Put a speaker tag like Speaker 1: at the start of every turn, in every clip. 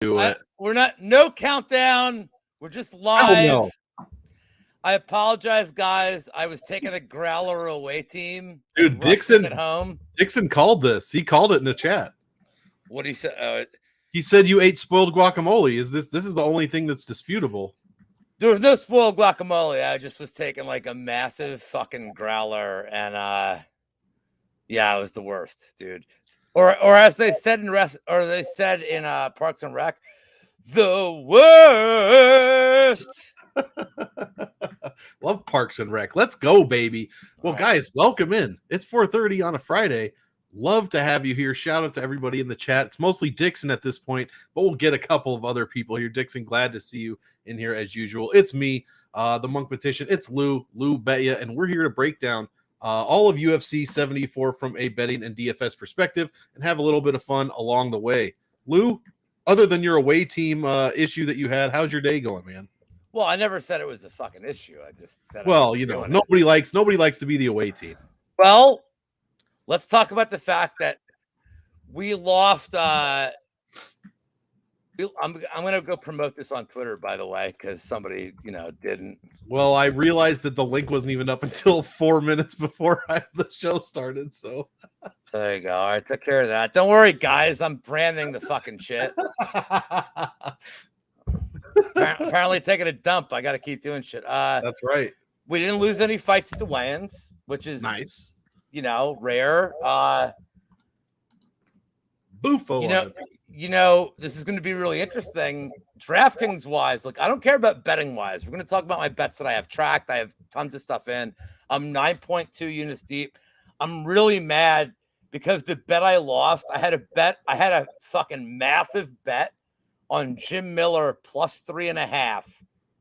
Speaker 1: Do it.
Speaker 2: We're not, no countdown. We're just live.
Speaker 1: Hell no.
Speaker 2: I apologize, guys. I was taking a growler away team.
Speaker 1: Dude, Dixon
Speaker 2: at home.
Speaker 1: Dixon called this. He called it in the chat.
Speaker 2: What he said?
Speaker 1: He said you ate spoiled guacamole. This is the only thing that's disputable.
Speaker 2: There was no spoiled guacamole. I just was taking like a massive fucking growler, and yeah, it was the worst, dude. Or as they said in Parks and Rec, the worst.
Speaker 1: Love Parks and Rec. Let's go, baby. Well, guys, welcome in. It's 4:30 on a Friday. Love to have you here. Shout out to everybody in the chat. It's mostly Dixon at this point, but we'll get a couple of other people here. Dixon, glad to see you in here as usual. It's me, the MonkMMATician. It's Lou Betya, and we're here to break down all of UFC 74 from a betting and DFS perspective and have a little bit of fun along the way. Lou, other than your away team issue that you had, how's your day going, man?
Speaker 2: Well, I never said it was a fucking issue. I just said,
Speaker 1: well, you know, nobody likes to be the away team.
Speaker 2: Well, let's talk about the fact that we lost. I'm going to go promote this on Twitter, by the way, because somebody, didn't.
Speaker 1: Well, I realized that the link wasn't even up until 4 minutes before the show started. So
Speaker 2: there you go. All right, took care of that. Don't worry, guys. I'm branding the fucking shit. Apparently taking a dump. I got to keep doing shit.
Speaker 1: That's right.
Speaker 2: We didn't lose any fights at the weigh-ins, which is
Speaker 1: nice.
Speaker 2: Rare.
Speaker 1: Buffo.
Speaker 2: This is going to be really interesting. DraftKings wise, look, I don't care about betting wise. We're going to talk about my bets that I have tracked. I have tons of stuff in. I'm 9.2 units deep. I'm really mad because the bet I lost, I had a fucking massive bet on Jim Miller plus 3.5,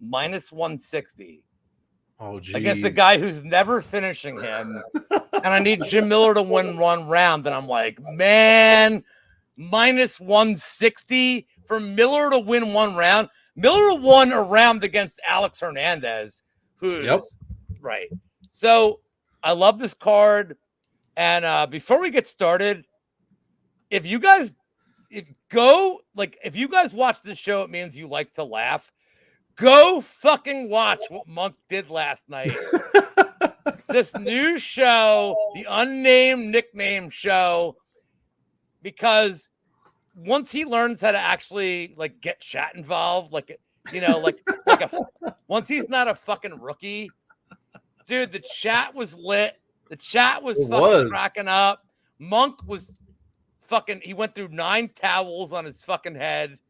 Speaker 2: minus 160.
Speaker 1: Oh, geez.
Speaker 2: Against the guy who's never finishing him. And I need Jim Miller to win one round. And I'm like, man, minus 160 for Miller to win one round. Miller won a round against Alex Hernandez, who's right. So I love this card. And before we get started, if you guys watch this show, it means you like to laugh. Go fucking watch what Monk did last night. This new show, the unnamed nickname show, because once he learns how to actually get chat involved, once he's not a fucking rookie, dude, the chat was lit. The chat was cracking up. Monk was he went through 9 towels on his fucking head.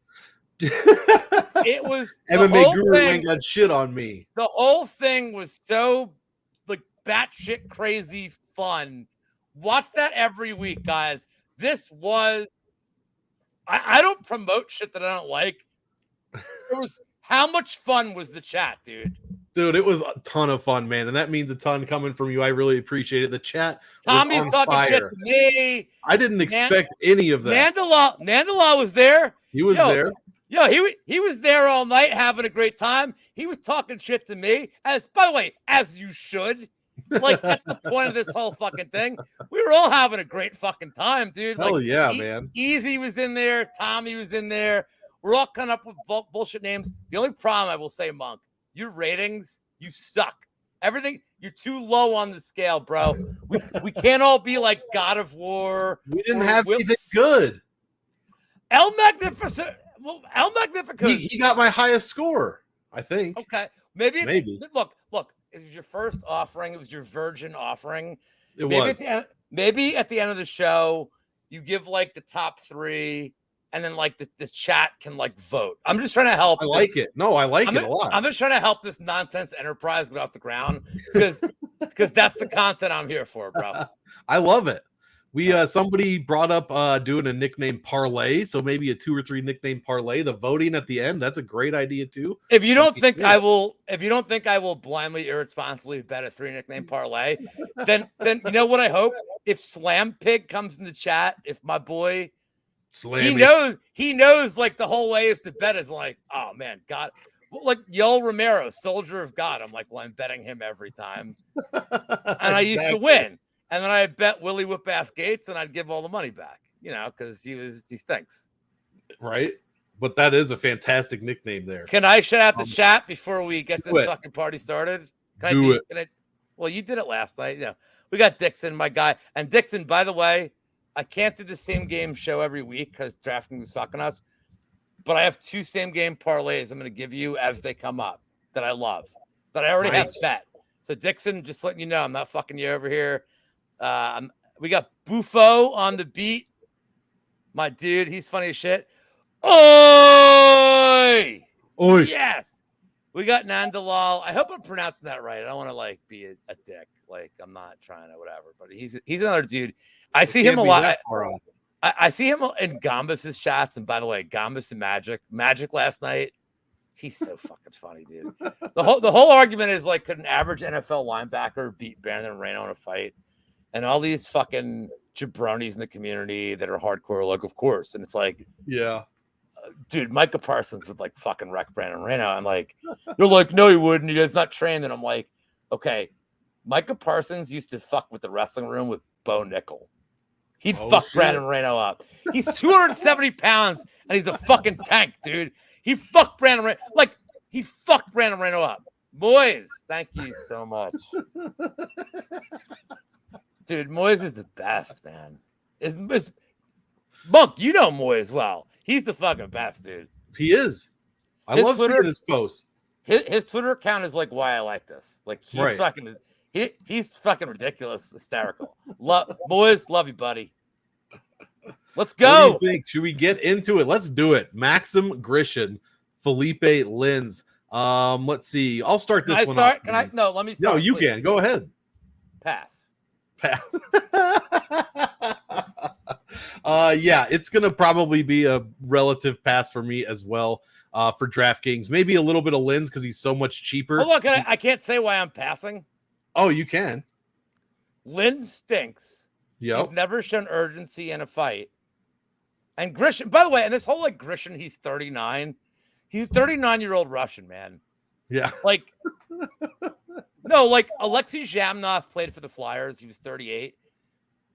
Speaker 2: It was
Speaker 1: MMA Guru ain't got shit on me.
Speaker 2: The whole thing was so batshit crazy fun. Watch that every week, guys. This was I don't promote shit that I don't like. How much fun was the chat, dude?
Speaker 1: Dude, it was a ton of fun, man, and that means a ton coming from you. I really appreciate it. The chat
Speaker 2: Tommy's
Speaker 1: was on
Speaker 2: talking
Speaker 1: fire.
Speaker 2: shit to me.
Speaker 1: I didn't expect any of that.
Speaker 2: Nandala was there.
Speaker 1: He was there.
Speaker 2: He was there all night having a great time. He was talking shit to me. By the way, as you should. That's the point of this whole fucking thing. We were all having a great fucking time, dude.
Speaker 1: Hell yeah, man.
Speaker 2: Easy was in there. Tommy was in there. We're all coming up with bullshit names. The only problem I will say, Monk, your ratings, you suck. Everything, you're too low on the scale, bro. We can't all be like God of War.
Speaker 1: We didn't have anything good.
Speaker 2: El Magnificent. Well, El Magnificus.
Speaker 1: He got my highest score, I think.
Speaker 2: Okay. Maybe. Look. It was your first offering. It was your virgin offering. Maybe at the end of the show, you give the top 3, and then the chat can vote. I'm just trying to help.
Speaker 1: I like it. No, I like it a lot.
Speaker 2: I'm just trying to help this nonsense enterprise get off the ground because that's the content I'm here for, bro.
Speaker 1: I love it. Somebody brought up doing a nickname parlay, so maybe a 2 or 3 nickname parlay. The voting at the end, that's a great idea too.
Speaker 2: If you don't think I will blindly, irresponsibly bet a 3 nickname parlay, then you know what I hope? If Slam Pig comes in the chat, if my boy Slammy. he knows the whole way is to bet is oh man, God. Yoel Romero, Soldier of God. I'm I'm betting him every time. And I used to win. And then I bet Willie Whip-Ass Gates, and I'd give all the money back, because he stinks.
Speaker 1: Right. but that is a fantastic nickname there.
Speaker 2: Can I shout out the chat before we get this fucking party started?
Speaker 1: Do it.
Speaker 2: Well, you did it last night. Yeah, we got Dixon, my guy, and Dixon. By the way, I can't do the same game show every week because DraftKings is fucking us. But I have 2 same game parlays I'm going to give you as they come up that I love, that I already have bet. So Dixon, just letting you know, I'm not fucking you over here. We got Buffo on the beat. My dude, he's funny as shit. Oi!
Speaker 1: Oi!
Speaker 2: Yes! We got Nandalal. I hope I'm pronouncing that right. I don't want to like be a dick. Like I'm not trying to whatever, but he's another dude. I see him a lot. I see him in Gambus's chats. And by the way, Gambus and Magic last night. He's so fucking funny, dude. The whole argument is like, could an average NFL linebacker beat Brandon Moreno in a fight? And all these fucking jabronis in the community that are hardcore, like, of course. And it's like,
Speaker 1: yeah,
Speaker 2: dude, Micah Parsons would like fucking wreck Brandon Moreno. I'm like, they're like, no, he wouldn't. He's not trained. And I'm like, okay, Micah Parsons used to fuck with the wrestling room with Bo Nickel. He'd fuck Brandon Moreno up. He's 270 pounds and he's a fucking tank, dude. He fucked Brandon Moreno. Like, he fucked Brandon Moreno up. Boys, thank you so much. Dude, Moyes is the best, man. Monk, you know Moyes well. He's the fucking best, dude.
Speaker 1: He is. I love seeing his posts.
Speaker 2: His Twitter account is like why I like this. Like he's fucking he's fucking ridiculous, hysterical. Moyes, love you, buddy. Let's go.
Speaker 1: What do you think? Should we get into it? Let's do it. Maxim Grishin, Felipe Lins. Let's see. I'll start this one off.
Speaker 2: Can I? No, let me start.
Speaker 1: No, you can. Go ahead.
Speaker 2: Pass.
Speaker 1: Yeah, it's gonna probably be a relative pass for me as well. For DraftKings, maybe a little bit of Lins because he's so much cheaper.
Speaker 2: Oh, look, I can't say why I'm passing.
Speaker 1: Oh, you can.
Speaker 2: Lins stinks.
Speaker 1: Yeah,
Speaker 2: he's never shown urgency in a fight. And Grishin, by the way, and this whole like Grishin, he's 39. He's a 39-year-old Russian, man.
Speaker 1: Yeah.
Speaker 2: Like, no, like Alexei Zhamnov played for the Flyers. He was 38.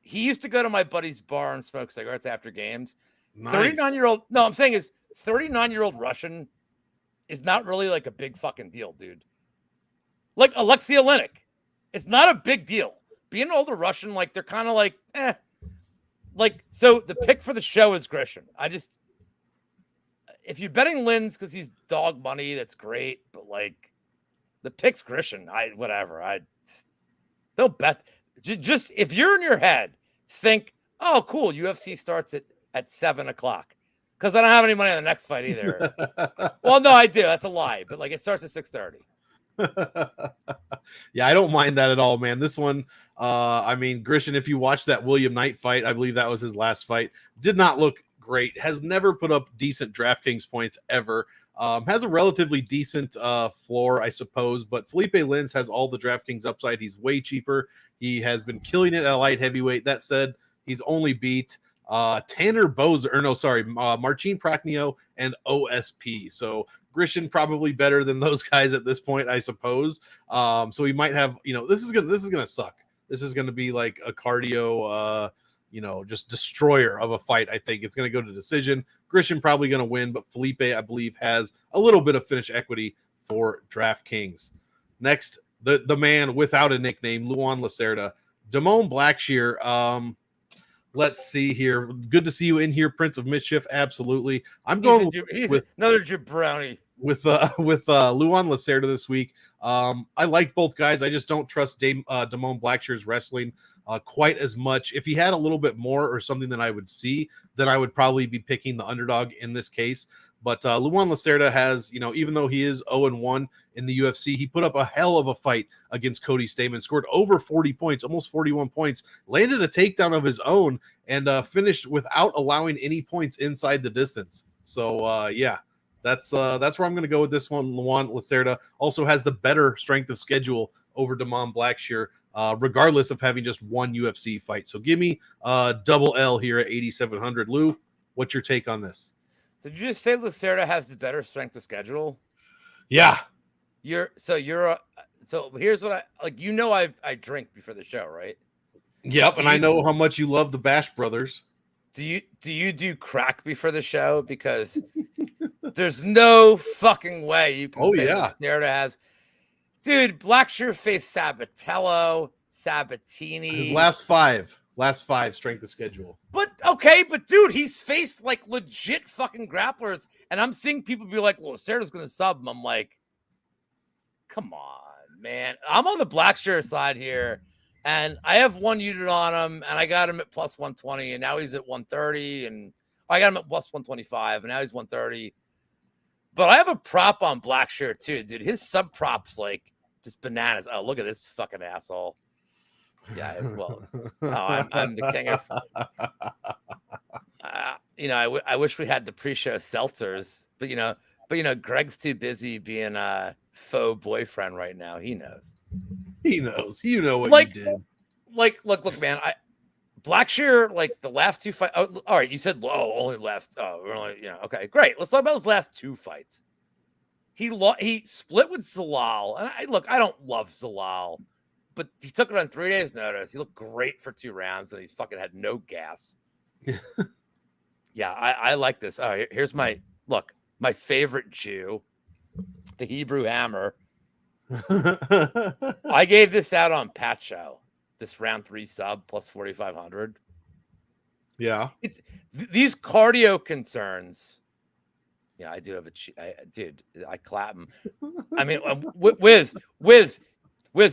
Speaker 2: He used to go to my buddy's bar and smoke cigarettes after games. Nice. 39-year-old. No, I'm saying is 39-year-old Russian is not really like a big fucking deal, dude. Like Alexei Olenek. It's not a big deal. Being an older Russian, like they're kind of like, eh. Like, so the pick for the show is Grishin. If you're betting Lins because he's dog money, that's great. But like, the pick's Grishin. Don't bet. Just if you're in your head, think, oh, cool. UFC starts at 7:00 because I don't have any money on the next fight either. Well, no, I do. That's a lie. But like, it starts at 6:30.
Speaker 1: Yeah, I don't mind that at all, man. This one, I mean, Grishin, if you watch that William Knight fight, I believe that was his last fight, did not look great, has never put up decent DraftKings points ever, has a relatively decent floor, I suppose, but Felipe Lins has all the DraftKings upside. He's way cheaper. He has been killing it at light heavyweight. That said, he's only beat Tanner Bozer, Marcin Prachnio and OSP. So Grishin probably better than those guys at this point, I suppose. So he might have, this is gonna suck. This is gonna be like a cardio, just destroyer of a fight. I think it's gonna go to decision. Grishin probably gonna win, but Felipe, I believe, has a little bit of finish equity for DraftKings. Next, the man without a nickname, Luan Lacerda, Damone Blackshear. Let's see here. Good to see you in here, Prince of Mischief. Absolutely. I'm going with
Speaker 2: another jabroni.
Speaker 1: With Luan Lacerda this week. I like both guys. I just don't trust Damone Blackshear's wrestling quite as much. If he had a little bit more or something that I would see, then I would probably be picking the underdog in this case. But Luan Lacerda has, even though he is 0-1 in the UFC, he put up a hell of a fight against Cody Stamann, scored over 40 points, almost 41 points, landed a takedown of his own, and finished without allowing any points inside the distance. So, yeah, that's where I'm going to go with this one. Luan Lacerda also has the better strength of schedule over Damone Blackshear, regardless of having just one UFC fight. So give me double L here at 8,700. Lou, what's your take on this?
Speaker 2: Did you just say Lacerda has the better strength of schedule?
Speaker 1: Yeah.
Speaker 2: So here's what I drink before the show, right?
Speaker 1: Yep, and I know how much you love the Bash Brothers.
Speaker 2: Do you do crack before the show? Because there's no fucking way you can say Lacerda has. Dude, Blackshear faced Sabatello, Sabatini.
Speaker 1: His last five strength of schedule.
Speaker 2: But dude, he's faced like legit fucking grapplers, and I'm seeing people be like, "Well, Lacerda's gonna sub him." I'm like, come on, man. I'm on the Blackshear side here. And I have one unit on him, and I got him at plus 120, and now he's at 130, and I got him at plus 125, and now he's 130. But I have a prop on Blackshear too, dude. His sub prop's like just bananas. Oh, look at this fucking asshole. Yeah, well, I'm the king of. I wish we had the pre-show seltzers, but Greg's too busy being a faux boyfriend right now. He knows.
Speaker 1: He knows. You know what you did.
Speaker 2: Look, man. Blackshear, like the last two fights. Oh, all right, you said only left. Oh, we're only okay, great. Let's talk about those last two fights. He split with Zalal, and I don't love Zalal, but he took it on 3 days' notice. He looked great for 2 rounds, and he fucking had no gas. Yeah, I like this. All right, here's my favorite Jew, the Hebrew Hammer. I gave this out on Pat Show, this round 3 sub plus 4,500.
Speaker 1: Yeah.
Speaker 2: These cardio concerns. Yeah, I do have I clap him. I mean, Wiz,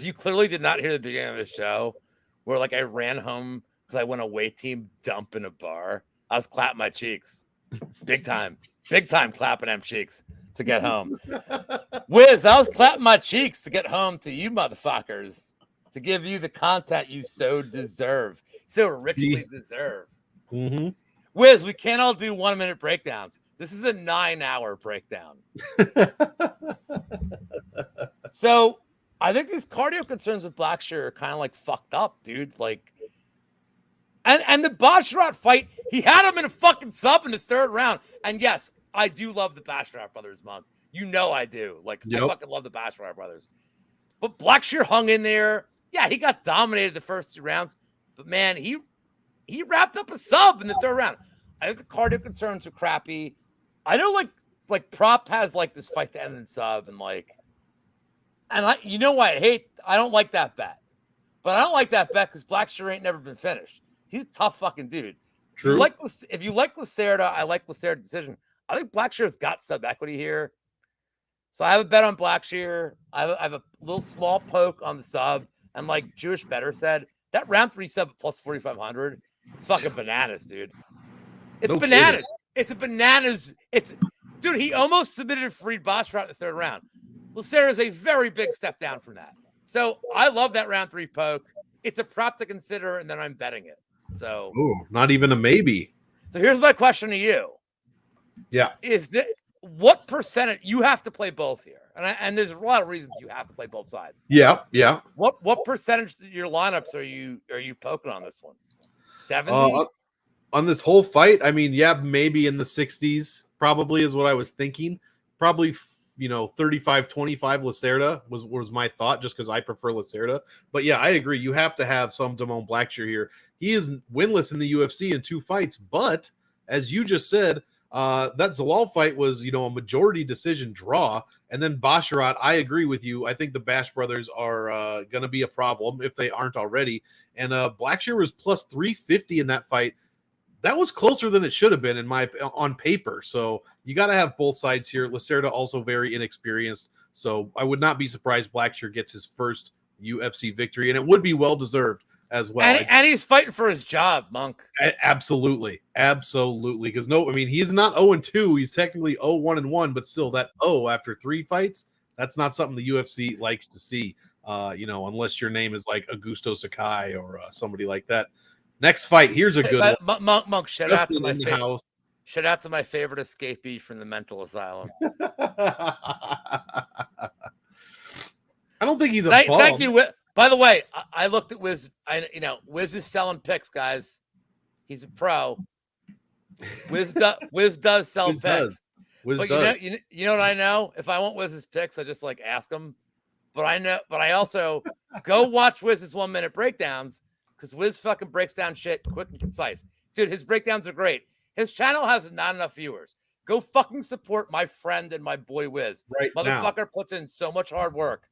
Speaker 2: you clearly did not hear the beginning of the show where like I ran home because I went away team dump in a bar. I was clapping my cheeks. Big time clapping them cheeks to get home. Wiz, I was clapping my cheeks to get home to you motherfuckers, to give you the content you so deserve, so richly deserve.
Speaker 1: Mm-hmm.
Speaker 2: Wiz, we can't all do 1 minute breakdowns. This is a 9-hour breakdown. So I think these cardio concerns with Blackshear are kind of like fucked up, dude. Like, and the Basharat fight, he had him in a fucking sub in the 3rd round. And yes, I do love the Basharat brothers, Monk. You know I do. Like, I fucking love the Basharat brothers. But Blackshear hung in there. Yeah, he got dominated the first 2 rounds. But man, he wrapped up a sub in the 3rd round. I think the cardio concerns are crappy. I know like Prop has like this fight to end in sub you know why I don't like that bet. But I don't like that bet because Blackshear ain't never been finished. He's a tough fucking dude.
Speaker 1: True.
Speaker 2: If you like Lacerda, I like Lacerda's decision. I think Blackshear's got sub equity here. So I have a bet on Blackshear. I have a little small poke on the sub. And like Jewish Better said, that round 3 sub at plus 4,500, it's fucking bananas, dude. It's bananas. It's a bananas. Dude, he almost submitted Fareed Basharat in the 3rd round. Lacerda is a very big step down from that. So I love that round 3 poke. It's a prop to consider, and then I'm betting it. So
Speaker 1: not even a maybe.
Speaker 2: So here's my question to you.
Speaker 1: Yeah.
Speaker 2: What percentage you have to play both here? And there's a lot of reasons you have to play both sides.
Speaker 1: Yeah.
Speaker 2: What percentage of your lineups are you poking on this one? 70?
Speaker 1: On this whole fight, I mean, yeah, maybe in the 60s, probably is what I was thinking. Probably 35-25 Lacerda was my thought, just because I prefer Lacerda. But yeah, I agree. You have to have some Damone Blackshear here. He is winless in the UFC in 2 fights, but as you just said, that Zalal fight was a majority decision draw. And then Basharat, I agree with you. I think the Bash brothers are going to be a problem if they aren't already. And Blackshear was plus 350 in that fight. That was closer than it should have been on paper. So you got to have both sides here. Lacerda also very inexperienced. So I would not be surprised Blackshear gets his first UFC victory, and it would be well-deserved as well.
Speaker 2: And he's fighting for his job, Monk.
Speaker 1: Absolutely. Because he's not 0-2. He's technically 0-1-1, but still that after 3 fights, that's not something the UFC likes to see, unless your name is like Augusto Sakai or somebody like that. Next fight, here's a good one.
Speaker 2: Monk, shout out to my favorite escapee from the mental asylum.
Speaker 1: I don't think he's a bum.
Speaker 2: Thank you. By the way, I looked at Wiz. Wiz is selling picks, guys. He's a pro. Wiz does sell picks.
Speaker 1: Wiz does.
Speaker 2: You know what I know? If I want Wiz's picks, I just ask him. But I also go watch Wiz's 1 minute breakdowns. Because Wiz fucking breaks down shit quick and concise. Dude, his breakdowns are great. His channel has not enough viewers. Go fucking support my friend and my boy Wiz.
Speaker 1: Right
Speaker 2: Motherfucker
Speaker 1: now.
Speaker 2: puts in so much hard work.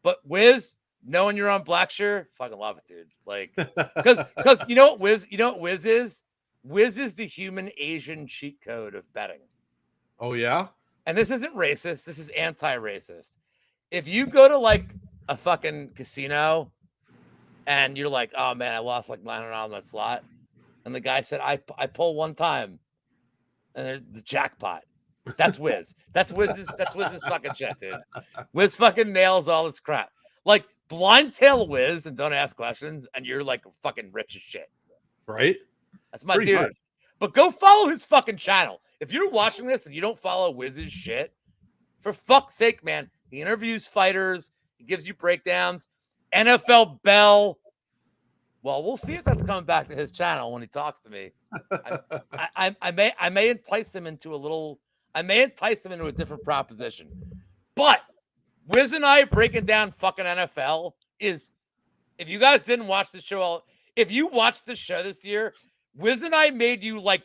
Speaker 2: But Wiz, knowing you're on Blackshear, fucking love it, dude. Like, because you know what Wiz is? Wiz is the human Asian cheat code of betting.
Speaker 1: Oh, yeah?
Speaker 2: And this isn't racist. This is anti-racist. If you go to like a fucking casino and you're like, oh man, I lost like $900 on that slot. And the guy said, I pull one time. And there's the jackpot. That's Wiz. That's Wiz's fucking shit, dude. Wiz fucking nails all this crap. Like blind tail Wiz and don't ask questions, and you're like fucking rich as shit.
Speaker 1: Right?
Speaker 2: That's my
Speaker 1: Pretty
Speaker 2: dude.
Speaker 1: much.
Speaker 2: But go follow his fucking channel. If you're watching this and you don't follow Wiz's shit, for fuck's sake, man. He interviews fighters, he gives you breakdowns. NFL Bell. Well, we'll see if that's coming back to his channel when he talks to me. I may entice him into a different proposition. But Wiz and I breaking down fucking NFL is, if you guys didn't watch the show, if you watched the show this year, Wiz and I made you like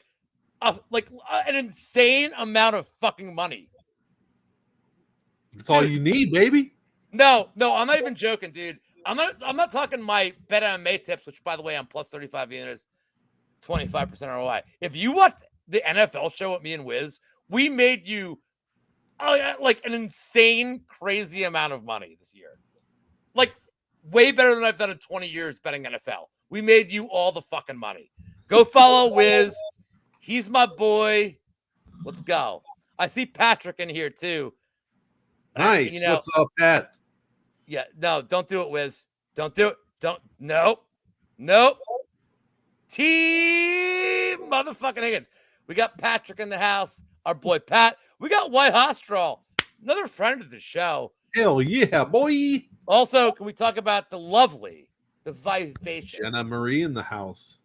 Speaker 2: an insane amount of fucking money.
Speaker 1: That's all you need, baby.
Speaker 2: No, I'm not even joking, dude. I'm not talking my Bet MMA tips, which by the way, I'm plus 35 units, 25% ROI. If you watched the NFL show with me and Wiz, we made you like an insane, crazy amount of money this year. Like way better than I've done in 20 years betting NFL. We made you all the fucking money. Go follow Wiz. He's my boy. Let's go. I see Patrick in here too.
Speaker 1: Nice. What's up, Pat?
Speaker 2: Yeah, no, don't do it, Wiz. Don't do it. Nope. Team motherfucking Higgins. We got Patrick in the house. Our boy Pat. We got White Hostral, another friend of the show.
Speaker 1: Hell yeah, boy.
Speaker 2: Also, can we talk about the lovely, the vivacious
Speaker 1: Jenna Marie in the house.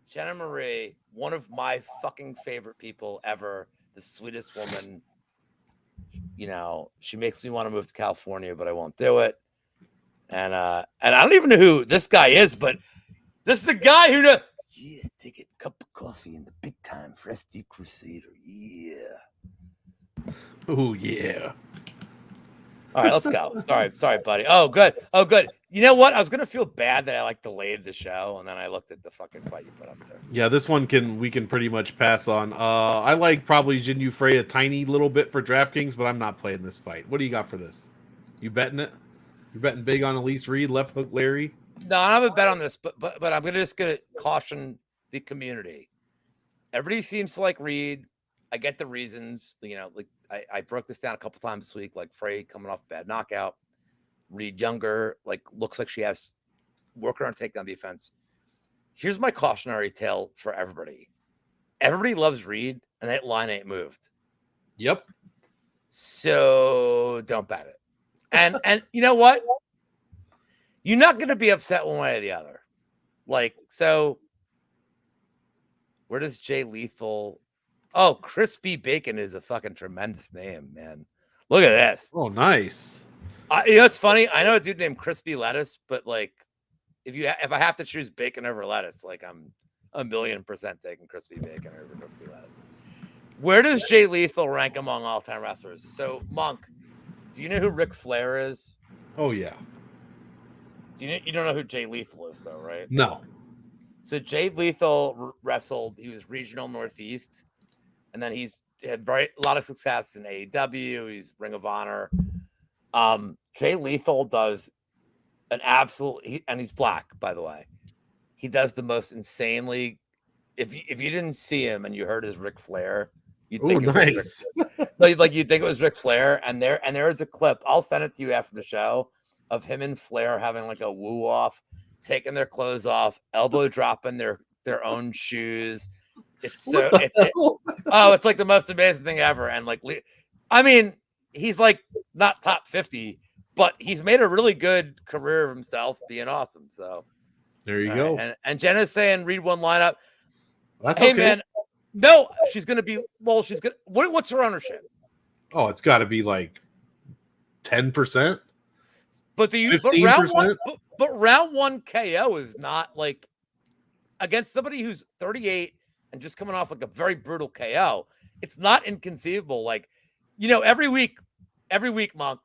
Speaker 2: Jenna Marie, one of my fucking favorite people ever. The sweetest woman. You know, she makes me want to move to California, but I won't do it. And I don't even know who this guy is, but this is the guy who knows. Yeah, take a cup of coffee in the big time Frosty Crusader. Yeah.
Speaker 1: Oh yeah.
Speaker 2: All right, let's go. Sorry, buddy. Oh, good. You know what? I was gonna feel bad that I like delayed the show, and then I looked at the fucking fight you put up there.
Speaker 1: Yeah, this one we can pretty much pass on. I like probably Jin Yu Frey a tiny little bit for DraftKings, but I'm not playing this fight. What do you got for this? You betting it? You're betting big on Elise Reed, left hook Larry?
Speaker 2: No, I don't have a bet on this, but I'm gonna caution the community. Everybody seems to like Reed. I get the reasons. You know, like I broke this down a couple times this week. Like Frey coming off a bad knockout. Reed younger, like looks like she has working on takedown defense. Here's my cautionary tale for everybody. Everybody loves Reed, and that line ain't moved.
Speaker 1: Yep.
Speaker 2: So don't bet it. And you know what? You're not going to be upset one way or the other. Like, so where does Jay Lethal? Oh, Crispy Bacon is a fucking tremendous name, man. Look at this.
Speaker 1: Oh, nice.
Speaker 2: You know, it's funny. I know a dude named Crispy Lettuce, but like, if I have to choose bacon over lettuce, like I'm 1,000,000% taking Crispy Bacon over Crispy Lettuce. Where does Jay Lethal rank among all-time wrestlers? So, Monk, do you know who Ric Flair is?
Speaker 1: Oh yeah.
Speaker 2: You don't know who Jay Lethal is, though, right?
Speaker 1: No.
Speaker 2: So Jay Lethal wrestled. He was regional Northeast, and then he's had a lot of success in AEW. He's Ring of Honor. Jay Lethal does an absolute, and he's black, by the way. He does the most insanely. If you didn't see him and you heard his Ric Flair, you'd think
Speaker 1: nice.
Speaker 2: like you'd think it was Ric Flair. And there is a clip. I'll send it to you after the show of him and Flair having like a woo off, taking their clothes off, elbow dropping their own shoes. It's so it's like the most amazing thing ever. And like, I mean, he's like not top 50, but he's made a really good career of himself being awesome. So
Speaker 1: there you go.
Speaker 2: Right. And Jenna's saying read one lineup.
Speaker 1: That's
Speaker 2: hey
Speaker 1: okay.
Speaker 2: Man, no, she's gonna be. Well, she's gonna. What's her ownership?
Speaker 1: Oh, it's got to be like 10%.
Speaker 2: But round one KO is not like against somebody who's 38 and just coming off like a very brutal KO, it's not inconceivable. Like, every week, Monk,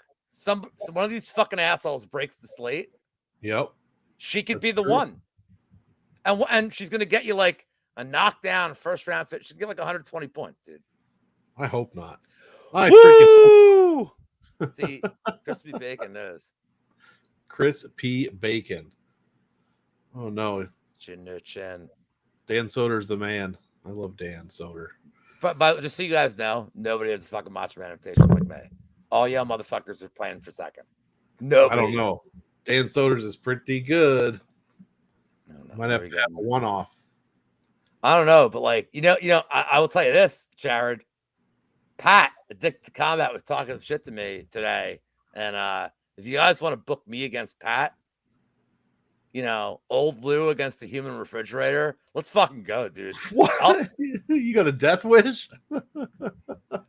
Speaker 2: one of these fucking assholes breaks the slate.
Speaker 1: Yep.
Speaker 2: She could be the one. And she's going to get you like a knockdown first round fit. She'll get like 120 points, dude.
Speaker 1: I hope not.
Speaker 2: Woo! See, Crispy Bacon knows.
Speaker 1: Chris P. Bacon. Oh, no.
Speaker 2: Chin no chin.
Speaker 1: Dan Soder's the man. I love Dan Soder.
Speaker 2: But just so you guys know, nobody has a fucking Macho Man invitation like me. All y'all motherfuckers are playing for second. Nobody.
Speaker 1: I don't know. Dan Soder's is pretty good. Might have to have a one-off.
Speaker 2: I don't know, but like, I will tell you this, Jared. Pat, Addicted to Combat, was talking shit to me today. And if you guys want to book me against Pat, old Lou against the human refrigerator, let's fucking go, dude.
Speaker 1: What? You got a death wish?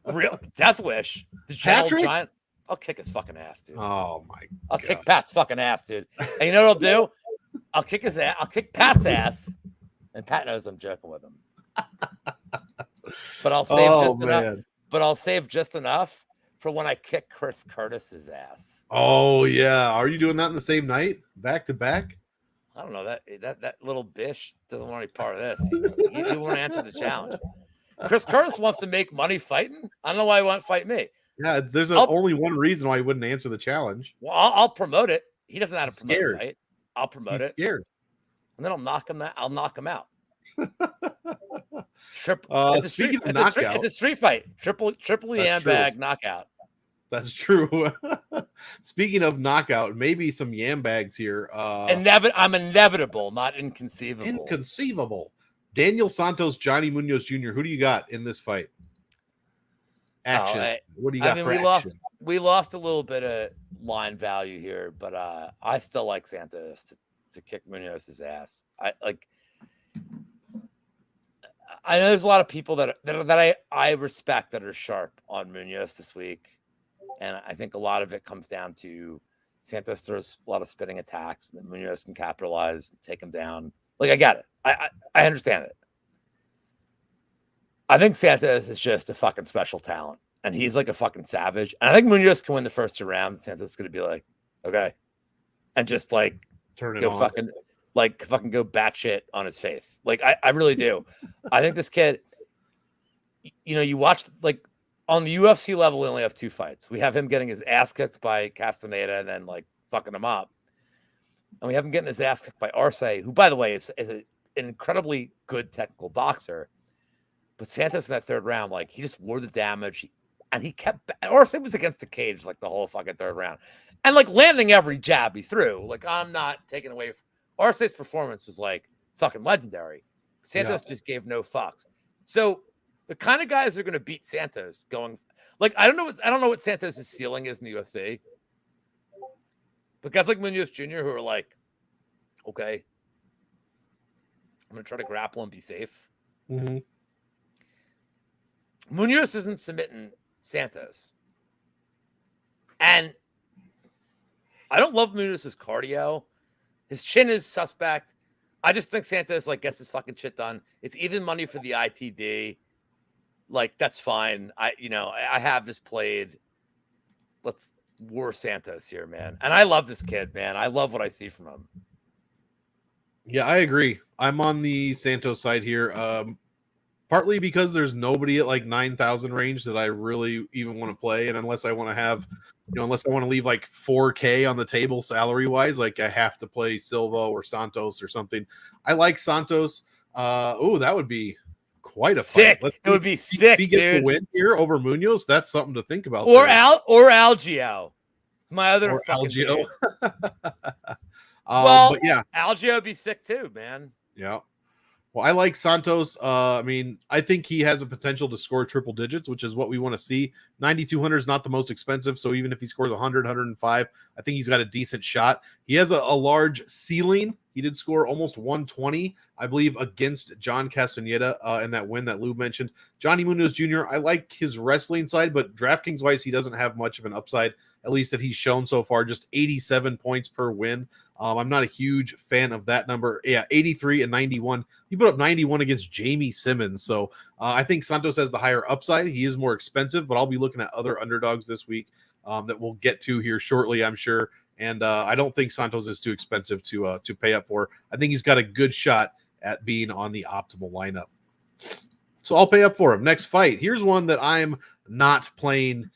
Speaker 2: Real death wish? The Patrick? Giant? I'll kick his fucking ass, dude.
Speaker 1: Oh my!
Speaker 2: I'll kick Pat's fucking ass, dude. And you know what I'll do? I'll kick his ass. I'll kick Pat's ass, and Pat knows I'm joking with him. But I'll save enough. But I'll save just enough for when I kick Chris Curtis's ass.
Speaker 1: Oh yeah, are you doing that in the same night, back to back?
Speaker 2: I don't know, that little bish doesn't want any part of this. He won't answer the challenge. Chris Curtis wants to make money fighting. I don't know why he won't fight me.
Speaker 1: Yeah, there's only one reason why he wouldn't answer the challenge.
Speaker 2: Well, I'll promote it. He doesn't know how to promote a fight. I'll promote it.
Speaker 1: Scared.
Speaker 2: And then I'll knock him out.
Speaker 1: Speaking of knockout,
Speaker 2: it's a street fight. Triple yam bag knockout.
Speaker 1: That's true. Speaking of knockout, maybe some yam bags here.
Speaker 2: I'm inevitable, not inconceivable.
Speaker 1: Inconceivable. Daniel Santos, Johnny Munoz Jr. Who do you got in this fight? Action. What do you got for action?
Speaker 2: We lost a little bit of line value here, but I still like Santos to kick Munoz's ass. I know there's a lot of people that I respect that are sharp on Munoz this week. And I think a lot of it comes down to Santos throws a lot of spinning attacks, and then Munoz can capitalize, take him down. Like, I get it. I understand it. I think Santos is just a fucking special talent, and he's like a fucking savage. And I think Munoz can win the first 2 rounds. Santos is going to be like, okay, and just like
Speaker 1: turn it
Speaker 2: go
Speaker 1: on.
Speaker 2: fucking go batshit on his face. Like, I really do. I think this kid, you watch like. On the UFC level, we only have 2 fights. We have him getting his ass kicked by Castaneda and then like fucking him up. And we have him getting his ass kicked by Arce, who, by the way, is an incredibly good technical boxer. But Santos in that 3rd round, like, he just wore the damage. And he kept Arce was against the cage like the whole fucking 3rd round. And like landing every jab he threw. Like, I'm not taking away from Arce's performance was like fucking legendary. Santos just gave no fucks. So the kind of guys that are going to beat Santos going like I don't know what Santos' ceiling is in the UFC. But guys like Munoz Jr. who are like, okay, I'm going to try to grapple and be safe.
Speaker 1: Mm-hmm.
Speaker 2: Munoz isn't submitting Santos. And I don't love Munoz's cardio. His chin is suspect. I just think Santos like gets his fucking shit done. It's even money for the ITD. Like, that's fine. I have this played. Let's war Santos here, man. And I love this kid, man. I love what I see from him.
Speaker 1: Yeah, I agree. I'm on the Santos side here. Partly because there's nobody at like 9,000 range that I really even want to play. And unless I want to have, unless I want to leave like 4K on the table salary wise, like I have to play Silva or Santos or something. I like Santos. That would be quite a
Speaker 2: sick.
Speaker 1: Fight.
Speaker 2: It would be sick,
Speaker 1: if he gets the win here over Munoz, that's something to think about.
Speaker 2: Or Algio. My other
Speaker 1: Algio.
Speaker 2: But yeah, Algio would be sick too, man.
Speaker 1: Yeah. Well, I like Santos. I mean, I think he has a potential to score triple digits, which is what we want to see. 9,200 is not the most expensive, so even if he scores 100, 105, I think he's got a decent shot. He has a large ceiling He did score almost 120, I believe, against John Castaneda in that win that Lou mentioned. Johnny Munoz Jr., I like his wrestling side, but DraftKings-wise, he doesn't have much of an upside, at least that he's shown so far, just 87 points per win. I'm not a huge fan of that number. Yeah, 83 and 91. He put up 91 against Jamie Simmons. So I think Santos has the higher upside. He is more expensive, but I'll be looking at other underdogs this week that we'll get to here shortly, I'm sure. And I don't think Santos is too expensive to pay up for. I think he's got a good shot at being on the optimal lineup. So I'll pay up for him. Next fight. Here's one that I'm not playing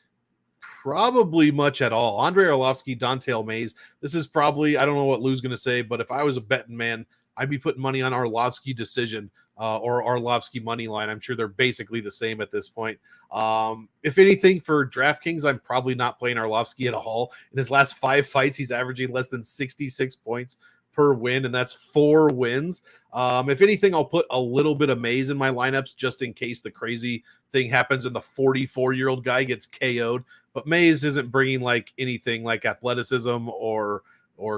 Speaker 1: probably much at all. Andrei Arlovsky, Don'Tale Mayes. This is probably, I don't know what Lou's going to say, but if I was a betting man, I'd be putting money on Arlovsky decision or Arlovsky money line. I'm sure they're basically the same at this point. If anything, for DraftKings, I'm probably not playing Arlovsky at all. In his last 5 fights, he's averaging less than 66 points per win, and that's 4 wins. If anything, I'll put a little bit of Mayes in my lineups just in case the crazy thing happens and the 44-year-old guy gets KO'd. But Mayes isn't bringing like anything like athleticism or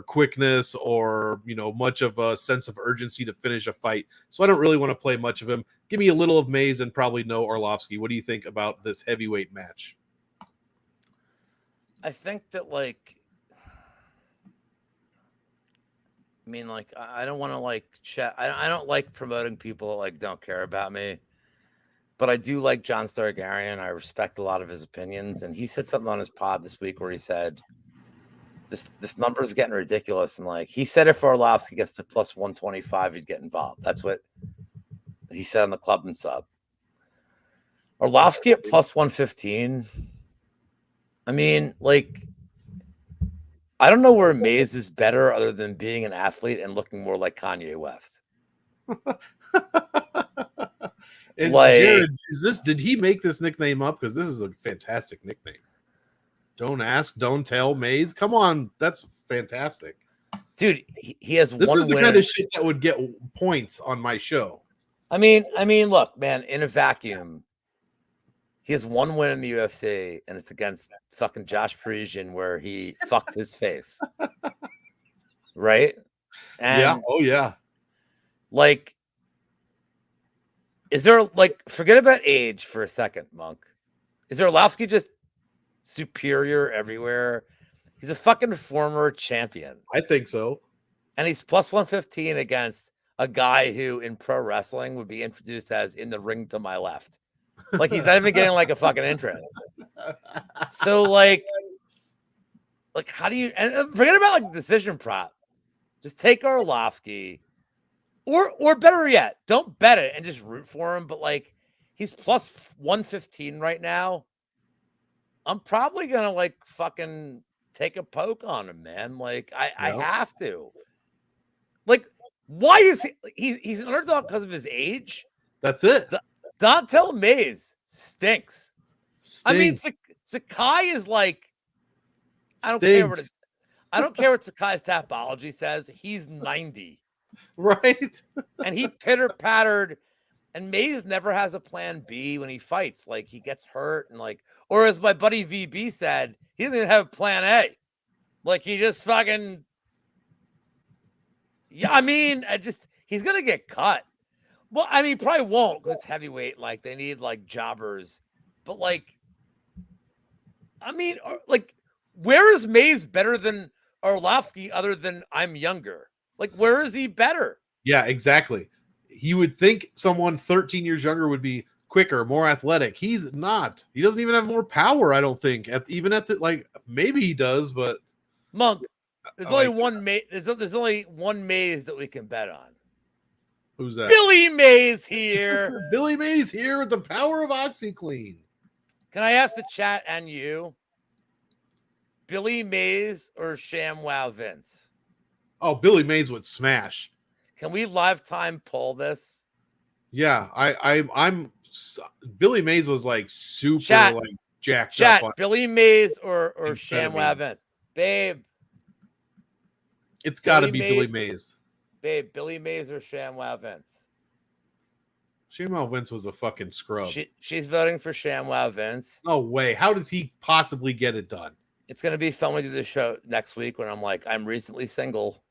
Speaker 1: quickness or, you know, much of a sense of urgency to finish a fight. So I don't really want to play much of him. Give me a little of Mayes and probably no Arlovsky. What do you think about this heavyweight match?
Speaker 2: I think that, like, I mean, like, I don't want to like chat. I don't like promoting people that like don't care about me, but I do like John Stargarian. I respect a lot of his opinions, and he said something on his pod this week where he said this number is getting ridiculous, and like he said, if Arlovsky gets to plus 125, he'd get involved. That's what he said on the Club and Sub. Arlovsky at plus 115. I mean, like, I don't know where Mayes is better other than being an athlete and looking more like Kanye West.
Speaker 1: And like, Jared, did he make this nickname up? Because this is a fantastic nickname. Don't ask, don't tell, Mayes. Come on, that's fantastic.
Speaker 2: Dude, he has
Speaker 1: this
Speaker 2: one
Speaker 1: is the
Speaker 2: win.
Speaker 1: Kind of shit that would get points on my show.
Speaker 2: I mean, look, man, in a vacuum, he has one win in the UFC, and it's against fucking Josh Parisian, where he fucked his face. Right? And
Speaker 1: yeah. Oh, yeah.
Speaker 2: Like, is there, like, forget about age for a second, Monk. Is Arlovsky just superior everywhere? He's a fucking former champion.
Speaker 1: I think so.
Speaker 2: And he's plus 115 against a guy who in pro wrestling would be introduced as in the ring to my left. Like, he's not even getting like a fucking entrance. So like how do you, and forget about like decision prop. Just take Arlovsky, or better yet, don't bet it and just root for him. But like, he's plus 115 right now. I'm probably gonna like fucking take a poke on him, man. Like, I have to. Like, why is he's an underdog because of his age?
Speaker 1: That's it.
Speaker 2: Don'Tale Mayes stinks. I mean, Sakai is like, I don't care what Sakai's Tapology says. He's 90.
Speaker 1: Right.
Speaker 2: And he pitter-pattered, and Mayes never has a plan B when he fights. Like, he gets hurt, and like, or as my buddy VB said, he doesn't even have a plan A. Like, he just fucking, yeah, I mean, he's gonna get cut. Well, I mean, probably won't because it's heavyweight. Like, they need like jobbers, but like, I mean, like, where is Mayes better than Arlovsky other than I'm younger? Like, where is he better?
Speaker 1: Yeah, exactly. You would think someone 13 years younger would be quicker, more athletic. He's not. He doesn't even have more power, I don't think. Like, maybe he does, but
Speaker 2: Monk, there's only one Mayes. There's only one Mayes that we can bet on.
Speaker 1: Who's that?
Speaker 2: Billy Mayes here.
Speaker 1: Billy Mayes here with the power of OxyClean.
Speaker 2: Can I ask the chat and you? Billy Mayes or ShamWow Vince?
Speaker 1: Oh, Billy Mayes would smash.
Speaker 2: Can we lifetime poll this?
Speaker 1: Yeah, I'm Billy Mayes was like super like jacked
Speaker 2: up.
Speaker 1: On
Speaker 2: Billy Mayes or ShamWow Vince? Babe.
Speaker 1: It's got to be Billy Mayes.
Speaker 2: Babe, Billy Mayes or ShamWow Vince?
Speaker 1: ShamWow Vince was a fucking scrub.
Speaker 2: She's voting for ShamWow Vince.
Speaker 1: No way. How does he possibly get it done?
Speaker 2: It's going to be fun when we do the show next week when I'm like, I'm recently single.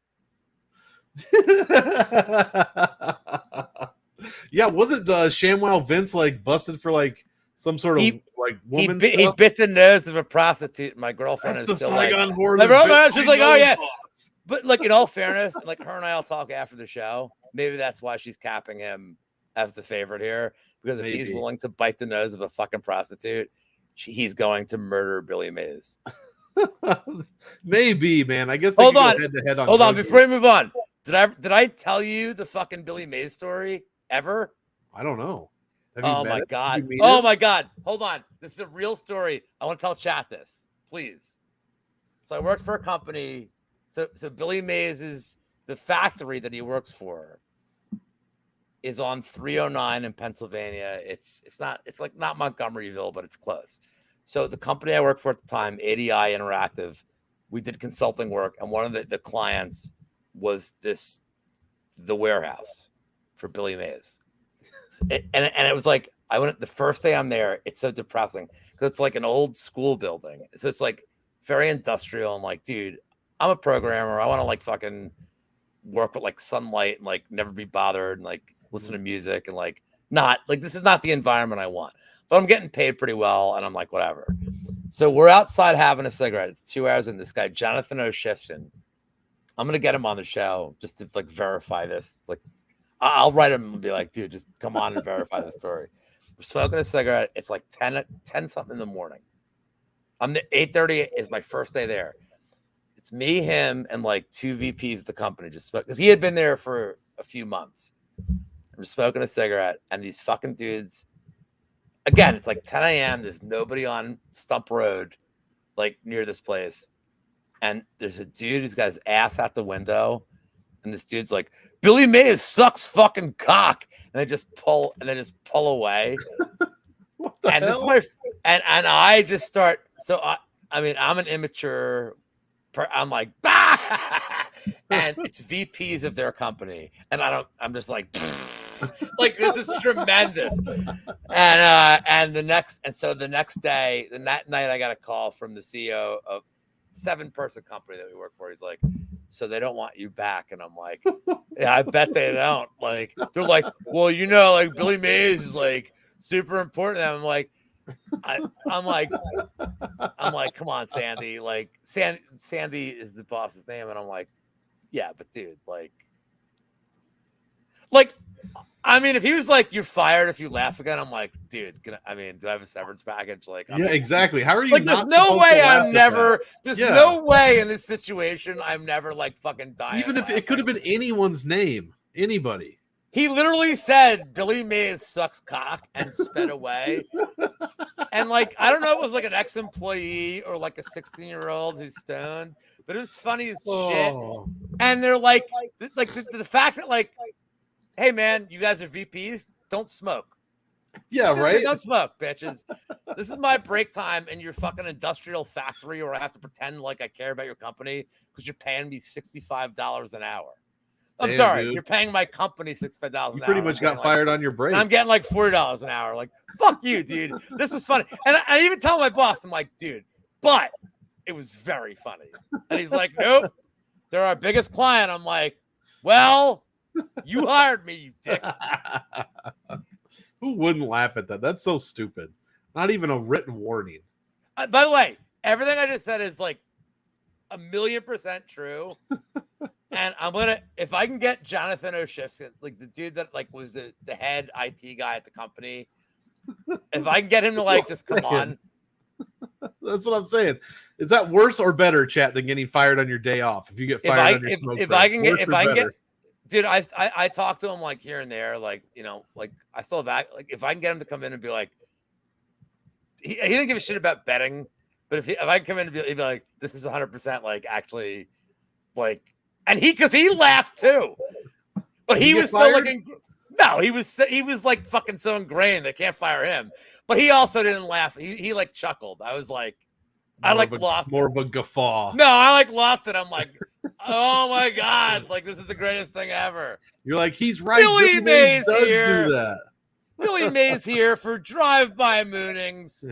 Speaker 1: Yeah, wasn't ShamWow Vince like busted for like some sort of like woman stuff?
Speaker 2: He bit the nose of a prostitute. My girlfriend
Speaker 1: That's
Speaker 2: is
Speaker 1: the
Speaker 2: still
Speaker 1: Saigon
Speaker 2: like,
Speaker 1: horror.
Speaker 2: she's like, oh yeah. But like in all fairness, like her and I'll talk after the show. Maybe that's why she's capping him as the favorite here. Because if he's willing to bite the nose of a fucking prostitute, he's going to murder Billy Mays.
Speaker 1: Maybe, man. I guess.
Speaker 2: Hold on.
Speaker 1: Head-to-head on
Speaker 2: Hold on. Before we move on, did I tell you the fucking Billy Mays story ever?
Speaker 1: I don't know.
Speaker 2: Oh my god. Oh my god. Hold on. This is a real story. I want to tell chat this, please. So I worked for a company. So Billy Mays is the factory that he works for is on 309 in Pennsylvania. It's like not Montgomeryville, but it's close. So the company I worked for at the time, ADI Interactive, we did consulting work, and one of the clients was the warehouse for Billy Mays. And it was like, I went the first day I'm there, it's so depressing because it's like an old school building. So it's like very industrial. I'm like, dude, I'm a programmer. I want to like fucking work with like sunlight and like never be bothered and like listen to music and like not like this is not the environment I want. But I'm getting paid pretty well, and I'm like, whatever. So we're outside having a cigarette. It's 2 hours in. This guy, Jonathan O'Shifton, I'm gonna get him on the show just to like verify this. Like, I'll write him and be like, dude, just come on and verify the story. We're smoking a cigarette. It's like 10 something in the morning. I'm the 8:30 is my first day there. It's me, him, and like 2 VPs of the company just smoke because he had been there for a few months. I'm smoking a cigarette, and these fucking dudes. Again, it's like 10 a.m. There's nobody on Stump Road, like near this place. And there's a dude who's got his ass out the window. And this dude's like, Billy Mays sucks fucking cock. And they just pull away.
Speaker 1: What the hell?
Speaker 2: This is my, and I just start. So, I mean, I'm an immature. I'm like, bah! And it's VPs of their company. And I'm just like, like this is tremendous. And the next day, that night I got a call from the CEO of 7-person company that we work for. He's like, so they don't want you back. And I'm like, yeah, I bet they don't. Like, they're like, well, you know, like Billy Mays is like super important to them. I'm like, I'm like, come on, Sandy. Like, Sandy is the boss's name. And I'm like, yeah, but dude, like, I mean, if he was like, you're fired if you laugh again, I'm like, dude, do I have a severance package? Like,
Speaker 1: yeah, exactly. How are you?
Speaker 2: Like, there's no way no way in this situation I'm never like fucking dying.
Speaker 1: Even if it could have been anyone's name, anybody.
Speaker 2: He literally said Billy Mays sucks cock and sped away. And like, I don't know if it was like an ex-employee or like a 16-year-old who's stoned, but it was funny as shit. And they're like the fact that like, hey man, you guys are VPs, don't smoke.
Speaker 1: Yeah, right.
Speaker 2: Don't smoke, bitches. This is my break time in your fucking industrial factory where I have to pretend like I care about your company because you're paying me $65 an hour. I'm sorry, dude. You're paying my company $65 an hour.
Speaker 1: You pretty much got fired on your break.
Speaker 2: And I'm getting like $40 an hour. Like, fuck you, dude. This was funny. And I even tell my boss, I'm like, dude, but it was very funny. And he's like, nope, they're our biggest client. I'm like, well, you hired me, you dick.
Speaker 1: Who wouldn't laugh at that? That's so stupid. Not even a written warning.
Speaker 2: By the way, everything I just said is like 1,000,000% true. And I'm gonna, if I can get Jonathan O'Shifton, like the dude that like was the head IT guy at the company, if I can get him to like just come on.
Speaker 1: That's what I'm saying. Is that worse or better, chat, than getting fired on your day off? If you get fired on your smoke break? If I can get, dude, I talk to him like here and there, like, you know, like I still have that. Like if I can get him to come in and be like, he didn't give a shit about betting, but if I can come in and he'd be like, this is 100% like actually like. And because he laughed too, but he was still like, no, he was like fucking so ingrained they can't fire him. But he also didn't laugh. He like chuckled. I was like, lost more of a guffaw.
Speaker 2: No, I like lost it. I'm like, oh my god, like this is the greatest thing ever.
Speaker 1: You're like, he's right.
Speaker 2: Billy Mays
Speaker 1: does
Speaker 2: here.
Speaker 1: Do that.
Speaker 2: Billy Mays here for drive-by moonings.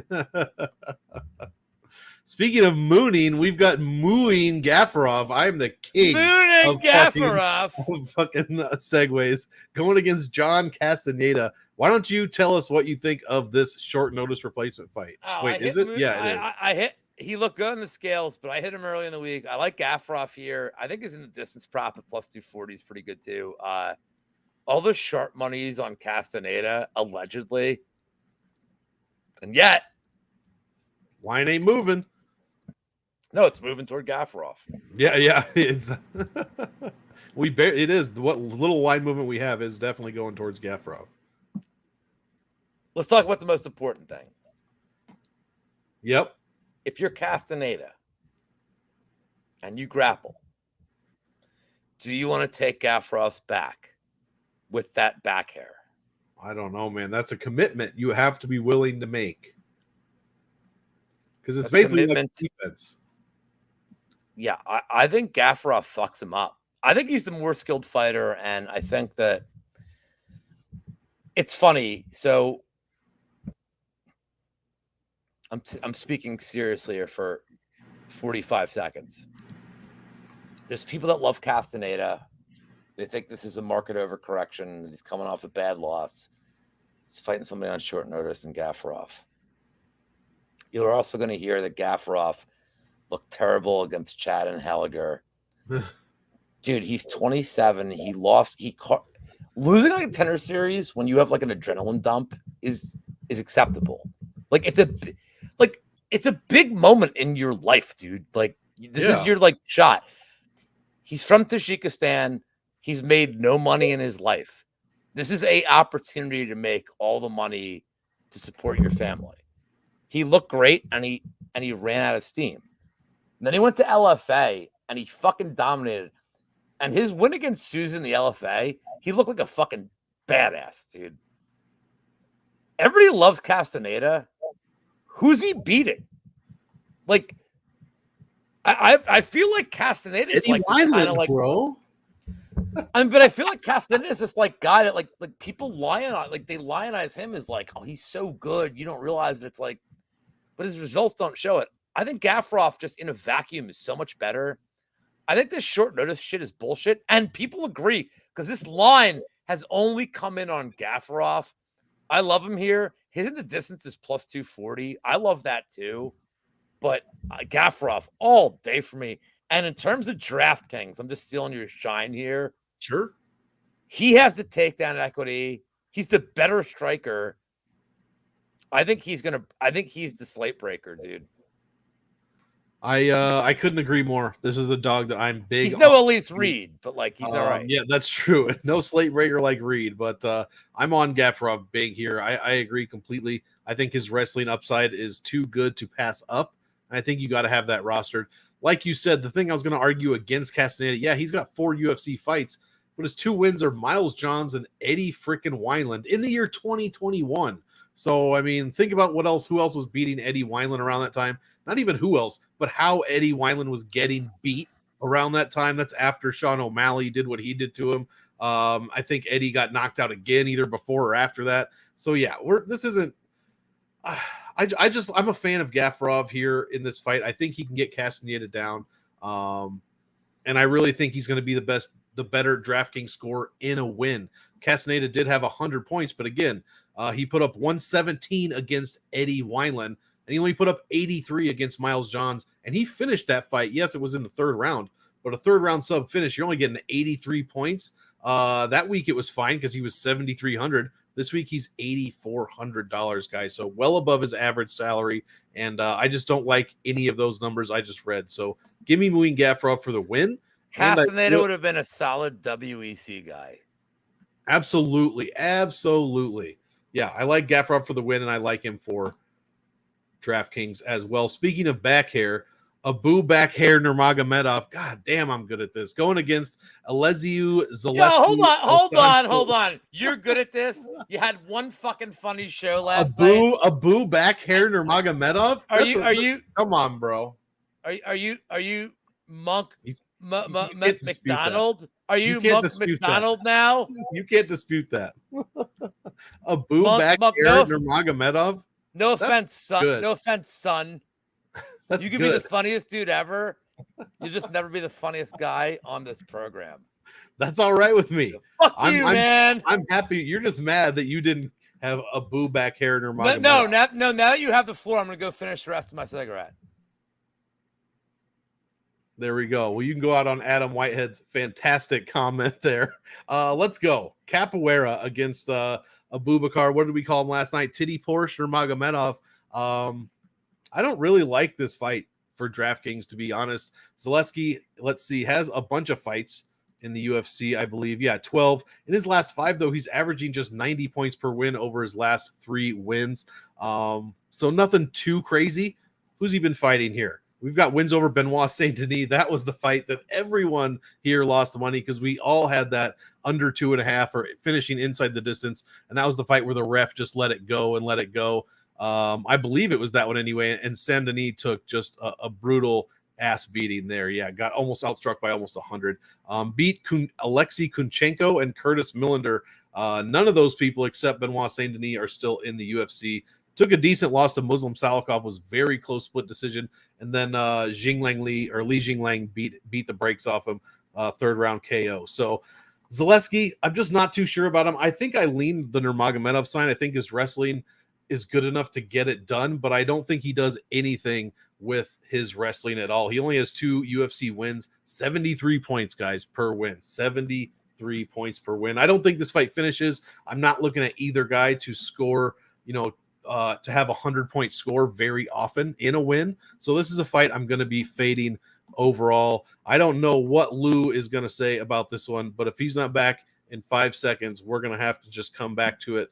Speaker 1: Speaking of mooning, we've got mooing Gaffarov. I'm the king
Speaker 2: Mooning Gaffarov.
Speaker 1: Of fucking segues. Going against John Castaneda. Why don't you tell us what you think of this short notice replacement fight?
Speaker 2: Oh,
Speaker 1: Wait, is it? Yeah, it is.
Speaker 2: I hit. He looked good on the scales, but I hit him early in the week. I like Gaffarov here. I think he's in the distance prop at plus 240 is pretty good too. All the sharp monies on Castaneda, allegedly. And yet,
Speaker 1: line ain't moving.
Speaker 2: No, it's moving toward Gaffarov.
Speaker 1: Yeah. It is. What little line movement we have is definitely going towards Gaffarov.
Speaker 2: Let's talk about the most important thing.
Speaker 1: Yep.
Speaker 2: If you're Castaneda and you grapple, do you want to take Gaffarov's back with that back hair?
Speaker 1: I don't know, man. That's a commitment you have to be willing to make. Because it's basically like defense.
Speaker 2: Yeah, I think Gaffarov fucks him up. I think he's the more skilled fighter, and I think that it's funny. So I'm speaking seriously here for 45 seconds. There's people that love Castaneda. They think this is a market overcorrection. He's coming off a bad loss. He's fighting somebody on short notice in Gaffarov. You're also going to hear that Gaffarov looked terrible against Chad and Halliger. Dude, he's 27. He lost. Losing like a contender series when you have like an adrenaline dump is acceptable. Like it's a big moment in your life, dude. Like this is your like shot. He's from Tajikistan. He's made no money in his life. This is a opportunity to make all the money to support your family. He looked great and he ran out of steam. And then he went to LFA and he fucking dominated. And his win against Susan, the LFA, he looked like a fucking badass, dude. Everybody loves Castaneda. Who's he beating? Like, I feel like Castaneda is like kind of like,
Speaker 1: bro.
Speaker 2: but I feel like Castaneda is this like guy that like people lionize, like they lionize him as like, oh, he's so good. You don't realize that it's like, but his results don't show it. I think Gaffarov just in a vacuum is so much better. I think this short notice shit is bullshit. And people agree because this line has only come in on Gaffarov. I love him here. His in the distance is plus 240. I love that too. But Gaffarov all day for me. And in terms of DraftKings, I'm just stealing your shine here.
Speaker 1: Sure.
Speaker 2: He has the takedown equity. He's the better striker. I think he's the slate breaker, dude.
Speaker 1: I couldn't agree more. This is the dog that I'm big.
Speaker 2: He's no Elise Reed, but like he's all right.
Speaker 1: Yeah, that's true. No slate breaker like Reed, but I'm on Gaffarov big here. I agree completely. I think his wrestling upside is too good to pass up. I think you got to have that rostered. Like you said, the thing I was going to argue against Castaneda, yeah, he's got 4 UFC fights, but his 2 wins are Miles Johns and Eddie freaking Wineland in the year 2021. So, I mean, think about who else was beating Eddie Wineland around that time. Not even who else, but how Eddie Wineland was getting beat around that time. That's after Sean O'Malley did what he did to him. I think Eddie got knocked out again either before or after that. So, yeah, this isn't I'm a fan of Gaffarov here in this fight. I think he can get Castaneda down. And I really think he's going to be the better DraftKings score in a win. Castaneda did have 100 points, but again, he put up 117 against Eddie Wineland, and he only put up 83 against Miles Johns, and he finished that fight. Yes, it was in the 3rd round, but a 3rd round sub finish, you're only getting 83 points. That week it was fine because he was 7,300. This week he's $8,400, guys, so well above his average salary, and I just don't like any of those numbers I just read. So give me Muin Gaffarov for the win.
Speaker 2: Castaneda would have been a solid WEC guy.
Speaker 1: Absolutely. Yeah, I like Gaffarov for the win, and I like him for DraftKings as well. Speaking of back hair, Abu back hair Nurmagomedov. God damn, I'm good at this. Going against Alexiu Zaleski.
Speaker 2: Hold on. You're good at this? You had one fucking funny show last night.
Speaker 1: Abu back hair Nurmagomedov?
Speaker 2: Are you
Speaker 1: come on, bro.
Speaker 2: Are you Monk
Speaker 1: McDonald?
Speaker 2: Are you Monk McDonald now?
Speaker 1: You can't dispute that. Abu back hair Nurmagomedov?
Speaker 2: No offense, son. Good. No offense, son.
Speaker 1: That's
Speaker 2: you can
Speaker 1: good.
Speaker 2: be the funniest dude ever. You'll just never be the funniest guy on this program.
Speaker 1: That's all right with me.
Speaker 2: Fuck you, man.
Speaker 1: I'm happy. You're just mad that you didn't have a boo back hair in Nurmagomedov.
Speaker 2: No. Now that you have the floor, I'm gonna go finish the rest of my cigarette.
Speaker 1: There we go. Well, you can go out on Adam Whitehead's fantastic comment there. Let's go. Capoeira against Abubakar. What did we call him last night? Titty Porsche Nurmagomedov. I don't really like this fight for DraftKings, to be honest. Zaleski, let's see, has a bunch of fights in the UFC, I believe. Yeah, 12. In his last 5, though, he's averaging just 90 points per win over his last 3 wins. So nothing too crazy. Who's he been fighting here? We've got wins over Benoit Saint Denis. That was the fight that everyone here lost money because we all had that under 2.5 or finishing inside the distance. And that was the fight where the ref just let it go and let it go. I believe it was that one anyway. And Saint Denis took just a brutal ass beating there. Yeah, got almost outstruck by almost 100. Beat Alexei Kunchenko and Curtis Millender. None of those people except Benoit Saint Denis are still in the UFC. Took a decent loss to Muslim Salikov, was very close split decision, and then Li Jingliang beat the brakes off him, 3rd round KO. So Zaleski, I'm just not too sure about him. I think I leaned the Nurmagomedov sign. I think his wrestling is good enough to get it done, but I don't think he does anything with his wrestling at all. He only has 2 UFC wins, 73 points, guys, per win. 73 points per win. I don't think this fight finishes. I'm not looking at either guy to score, to have a 100-point score very often in a win. So this is a fight I'm going to be fading overall. I don't know what Lou is going to say about this one, but if he's not back in 5 seconds, we're going to have to just come back to it.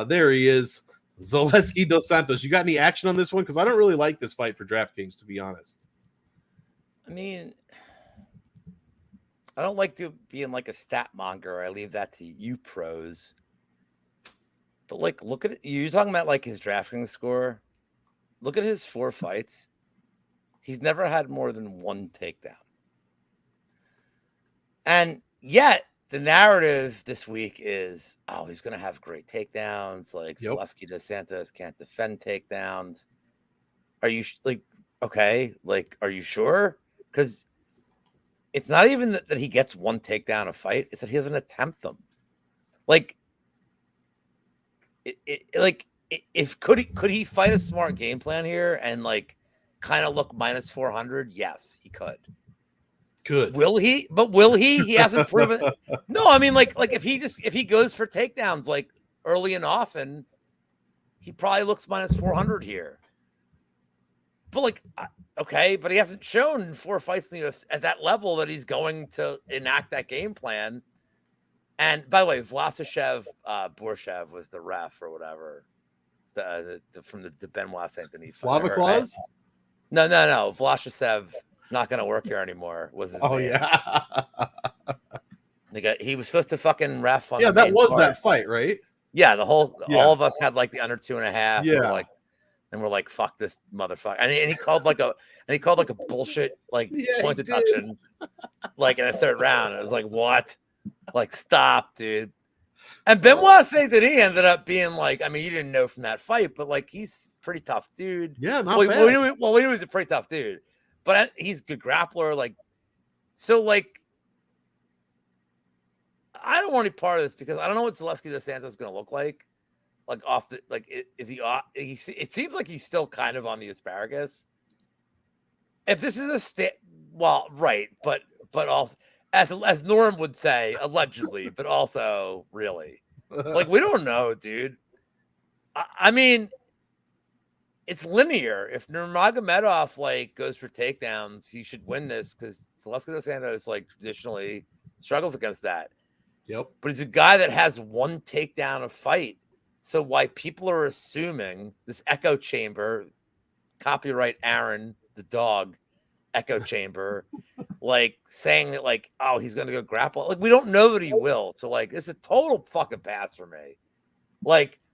Speaker 1: There he is. Zaleski Dos Santos. You got any action on this one? Because I don't really like this fight for DraftKings, to be honest.
Speaker 2: I mean, I don't like to being like a stat monger. I leave that to you pros. But like, look at it. You're talking about like his DraftKings score. Look at his 4 fights. He's never had more than 1 takedown. And yet, the narrative this week is, oh, he's going to have great takedowns. Like, Zaleski Dos Santos can't defend takedowns. Are you okay? Like, are you sure? Because it's not even that he gets 1 takedown a fight. It's that he doesn't attempt them. Like, could he fight a smart game plan here and like kind of look minus 400? Yes, he could.
Speaker 1: Good.
Speaker 2: Will he? But will he? He hasn't proven. No, I mean, like if he goes for takedowns like early and often, he probably looks minus 400 here. But like, okay, but he hasn't shown in 4 fights in the UFC at that level that he's going to enact that game plan. And by the way, Vlasishev Borshev was the ref or whatever, from the Benoit Saint Denis.
Speaker 1: Slava Claus?
Speaker 2: No. Vlasishev. Not gonna work here anymore. Was his name. Yeah. He was supposed to fucking ref on.
Speaker 1: Yeah, that was card. That fight, right?
Speaker 2: Yeah, all of us had like the under 2.5.
Speaker 1: Yeah,
Speaker 2: we're like, fuck this motherfucker. And he called like a bullshit point deduction, like in the 3rd round. It was like, what? Like, stop, dude. And Benoit Saint Denis ended up being like, I mean, you didn't know from that fight, but like he's a pretty tough dude.
Speaker 1: Yeah, not bad.
Speaker 2: We knew he was a pretty tough dude. But he's a good grappler. Like, so, like, I don't want any part of this because I don't know what Zaleski Dos Santos is going to look like. Like, off the, like, is he off? It seems like he's still kind of on the asparagus. If this is right. But also, as Norm would say, allegedly, but also really. Like, we don't know, dude. I mean, it's linear. If Nurmagomedov goes for takedowns, he should win this because Zaleski Dos Santos traditionally struggles against that.
Speaker 1: Yep.
Speaker 2: But he's a guy that has 1 takedown a fight. So why people are assuming this echo chamber, copyright Aaron the dog, echo chamber, saying that oh, he's gonna go grapple. Like, we don't know that he will. So it's a total fucking pass for me.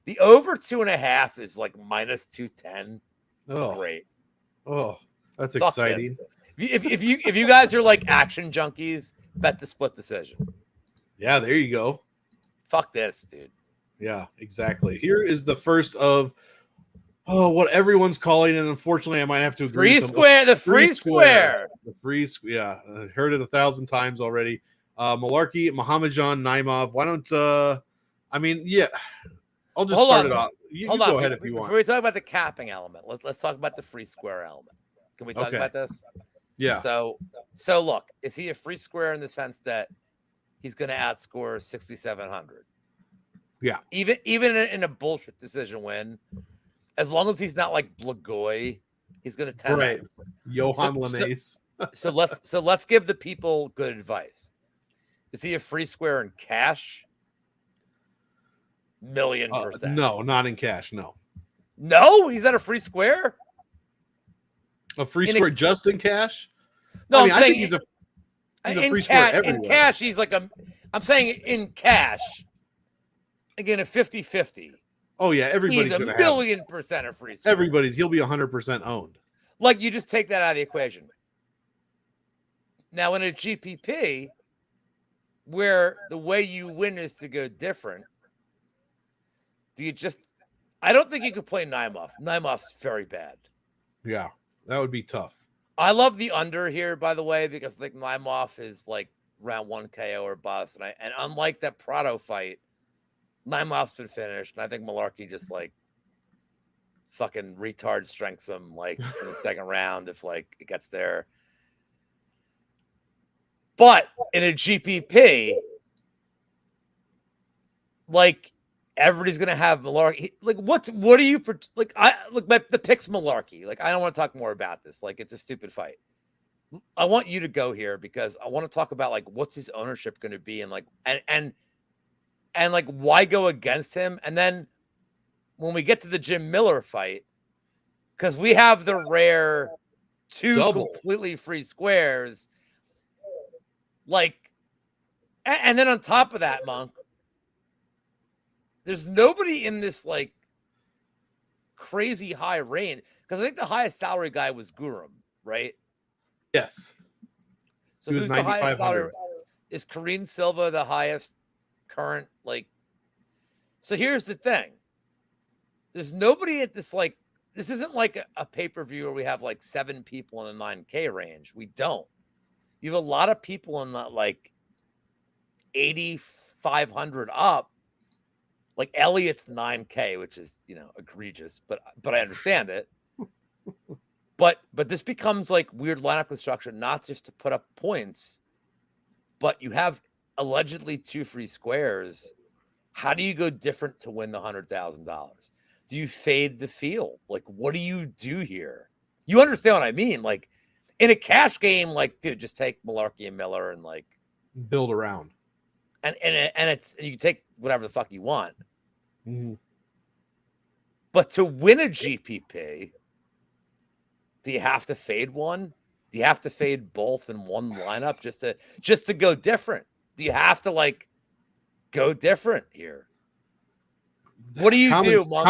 Speaker 2: The over 2.5 is minus 210.
Speaker 1: Oh,
Speaker 2: great.
Speaker 1: Oh, that's exciting.
Speaker 2: If you guys are action junkies, bet the split decision.
Speaker 1: Yeah, there you go.
Speaker 2: Fuck this, dude.
Speaker 1: Yeah, exactly. Here is the first of Oh, what everyone's calling it. Unfortunately, I might have to agree.
Speaker 2: Free square, the free square.
Speaker 1: The free square. Yeah, I heard it 1,000 times already. Malarkey, Muhammadjan, Naimov. Why don't I mean, yeah. I'll just start it off. You go ahead if you want.
Speaker 2: Before we talk about the capping element, let's talk about the free square element. Can we talk about this?
Speaker 1: Yeah.
Speaker 2: So look, is he a free square in the sense that he's going to outscore 6,700?
Speaker 1: Yeah.
Speaker 2: Even in a bullshit decision win, as long as he's not like Blagoy, he's going to 10.
Speaker 1: Right. Johan Linace.
Speaker 2: So let's give the people good advice. Is he a free square in cash? 1,000,000%.
Speaker 1: No, not in cash.
Speaker 2: No, he's not a free square.
Speaker 1: A free square just in cash?
Speaker 2: No,
Speaker 1: I think he's a free square everywhere.
Speaker 2: In cash, he's like I'm saying in cash. Again, a 50-50.
Speaker 1: Oh yeah, everybody's
Speaker 2: he's 1,000,000% a free square.
Speaker 1: He'll be 100% owned.
Speaker 2: Like you just take that out of the equation. Now in a GPP, where the way you win is to go different, I don't think you could play Naimov. Naimov's very bad.
Speaker 1: Yeah, that would be tough.
Speaker 2: I love the under here, by the way, because I think Naimov is like round 1 KO or bust. And unlike that Prado fight, Naimov's been finished. And I think Malarkey just like fucking retard strengths him like in the second round if like it gets there. But in a GPP, like everybody's gonna have Malarkey. Like what do you like? The pick's Malarkey. Like I don't want to talk more about this. Like it's a stupid fight. I want you to go here because I want to talk about like what's his ownership going to be and like and like why go against him. And then when we get to the Jim Miller fight, because we have the rare two completely free squares. Like, and then on top of that, Monk, there's nobody in this like crazy high range because I think the highest salary guy was Guram, right?
Speaker 1: Yes.
Speaker 2: So who's the highest salary? Is Karine Silva the highest current? Like, so here's the thing: there's nobody at this like. This isn't like a pay-per-view where we have like 7 people in the 9K range. We don't. You have a lot of people in that like 8,500 up. Like Elliott's 9K, which is, egregious, but I understand it. But this becomes like weird lineup construction, not just to put up points, but you have allegedly 2 free squares. How do you go different to win the $100,000? Do you fade the field? Like, what do you do here? You understand what I mean? Like, in a cash game, like, dude, just take Malarkey and Miller and like
Speaker 1: build around.
Speaker 2: And it's you can take whatever the fuck you want.
Speaker 1: Mm-hmm.
Speaker 2: But to win a GPP, do you have to fade one? Do you have to fade both in one lineup just to go different? Do you have to like go different here? What do you do, Monk?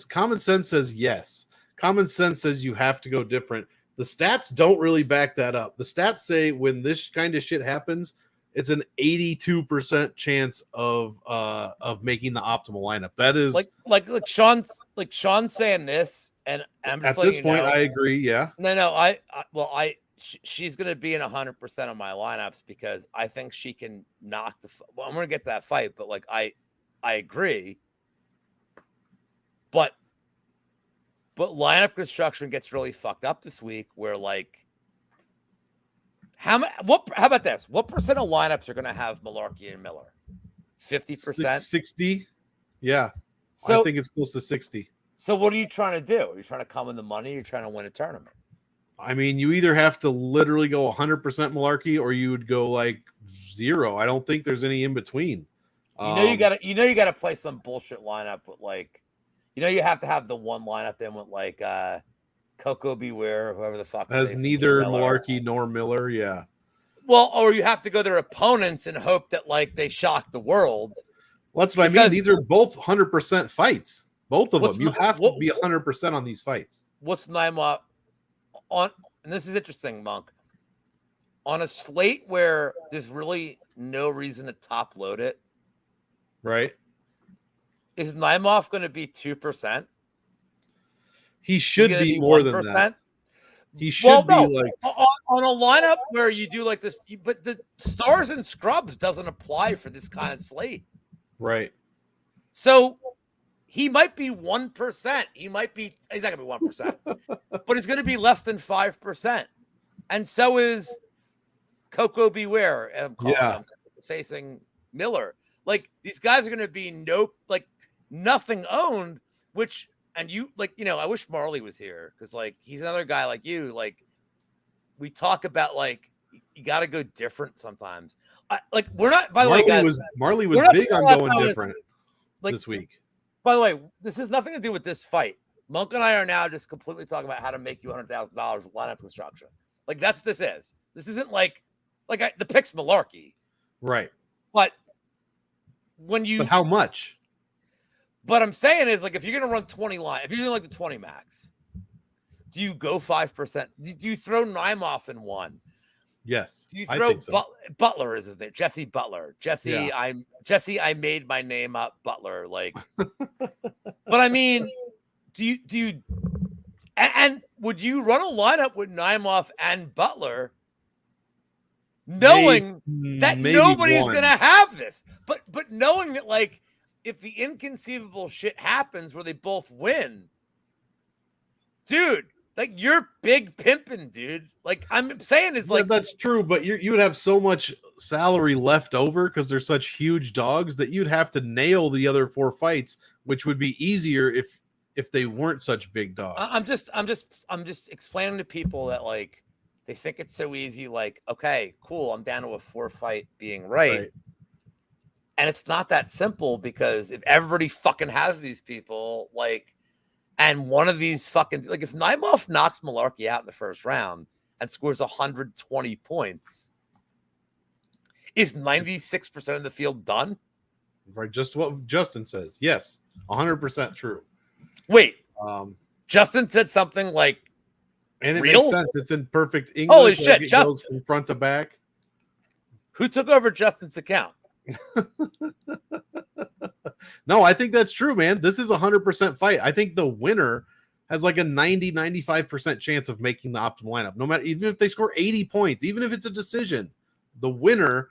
Speaker 1: Common sense says yes. Common sense says you have to go different. The stats don't really back that up. The stats say when this kind of shit happens, it's an 82% chance of making the optimal lineup. That is
Speaker 2: like Sean's saying this, and I'm just
Speaker 1: at this point, I agree. Yeah.
Speaker 2: No, she's going to be in 100% of my lineups because I think she can knock I'm going to get to that fight, but like I agree. But lineup construction gets really fucked up this week where like how about this? What percent of lineups are going to have Malarkey and Miller? 50%?
Speaker 1: 60? Yeah. So, I think it's close to 60.
Speaker 2: So what are you trying to do? Are you trying to come in the money? You're trying to win a tournament?
Speaker 1: I mean, you either have to literally go 100% Malarkey or you would go like 0. I don't think there's any in between.
Speaker 2: You got to play some bullshit lineup with like you have to have the one lineup in with like Coco Beware, whoever the fuck
Speaker 1: has neither Malarkey nor Miller. Yeah.
Speaker 2: Well, or you have to go their opponents and hope that like they shock the world.
Speaker 1: Well, that's what I mean. These are both 100% fights. Both of them. You have to be 100% on these fights.
Speaker 2: What's Naimov on? And this is interesting, Monk. On a slate where there's really no reason to top load it.
Speaker 1: Right.
Speaker 2: Is Naimov going to be 2%?
Speaker 1: He should be more 1%. Than that. He should be like
Speaker 2: on a lineup where you do like this, but the stars and scrubs doesn't apply for this kind of slate.
Speaker 1: Right.
Speaker 2: So he might be 1%. He's not gonna be 1%, but he's gonna be less than 5%. And so is Coco Beware. I'm facing Miller. Like these guys are gonna be nothing owned, which. And you I wish Marley was here because he's another guy like you. Like we talk about you got to go different sometimes. We're not. By the way, guys,
Speaker 1: Marley was big on going different this week.
Speaker 2: By the way, this has nothing to do with this fight. Monk and I are now just completely talking about how to make you $100,000 with lineup construction. That's what this is. This isn't the pick's malarkey,
Speaker 1: right?
Speaker 2: But when you
Speaker 1: how much?
Speaker 2: But I'm saying is if you're gonna run 20 line, if you're doing the 20 max, do you go 5%? Do you throw Nymov in one?
Speaker 1: Yes.
Speaker 2: Do you throw Butler is his name? Jesse Butler. Jesse, I made my name up Butler. But I mean, do you and would you run a lineup with Nymov and Butler, knowing that nobody's gonna have this, but knowing that if the inconceivable shit happens where they both win, dude, you're big pimping, dude. I'm saying is
Speaker 1: that's true, but you would have so much salary left over because they're such huge dogs that you'd have to nail the other 4 fights, which would be easier if they weren't such big dogs.
Speaker 2: I'm just explaining to people that they think it's so easy. Okay, cool, I'm down to a 4-fight being right. And it's not that simple because if everybody fucking has these people, and one of these fucking, if Nymov knocks Malarkey out in the first round and scores 120 points, is 96% of the field done?
Speaker 1: Right. Just what Justin says. Yes. 100% true.
Speaker 2: Wait. Justin said something
Speaker 1: and it
Speaker 2: real?
Speaker 1: Makes sense. It's in perfect English.
Speaker 2: Holy shit.
Speaker 1: It goes from front to back.
Speaker 2: Who took over Justin's account?
Speaker 1: No, I think that's true, man. This is 100% fight. I think the winner has a 90-95% chance of making the optimal lineup. No matter, even if they score 80 points, even if it's a decision, the winner,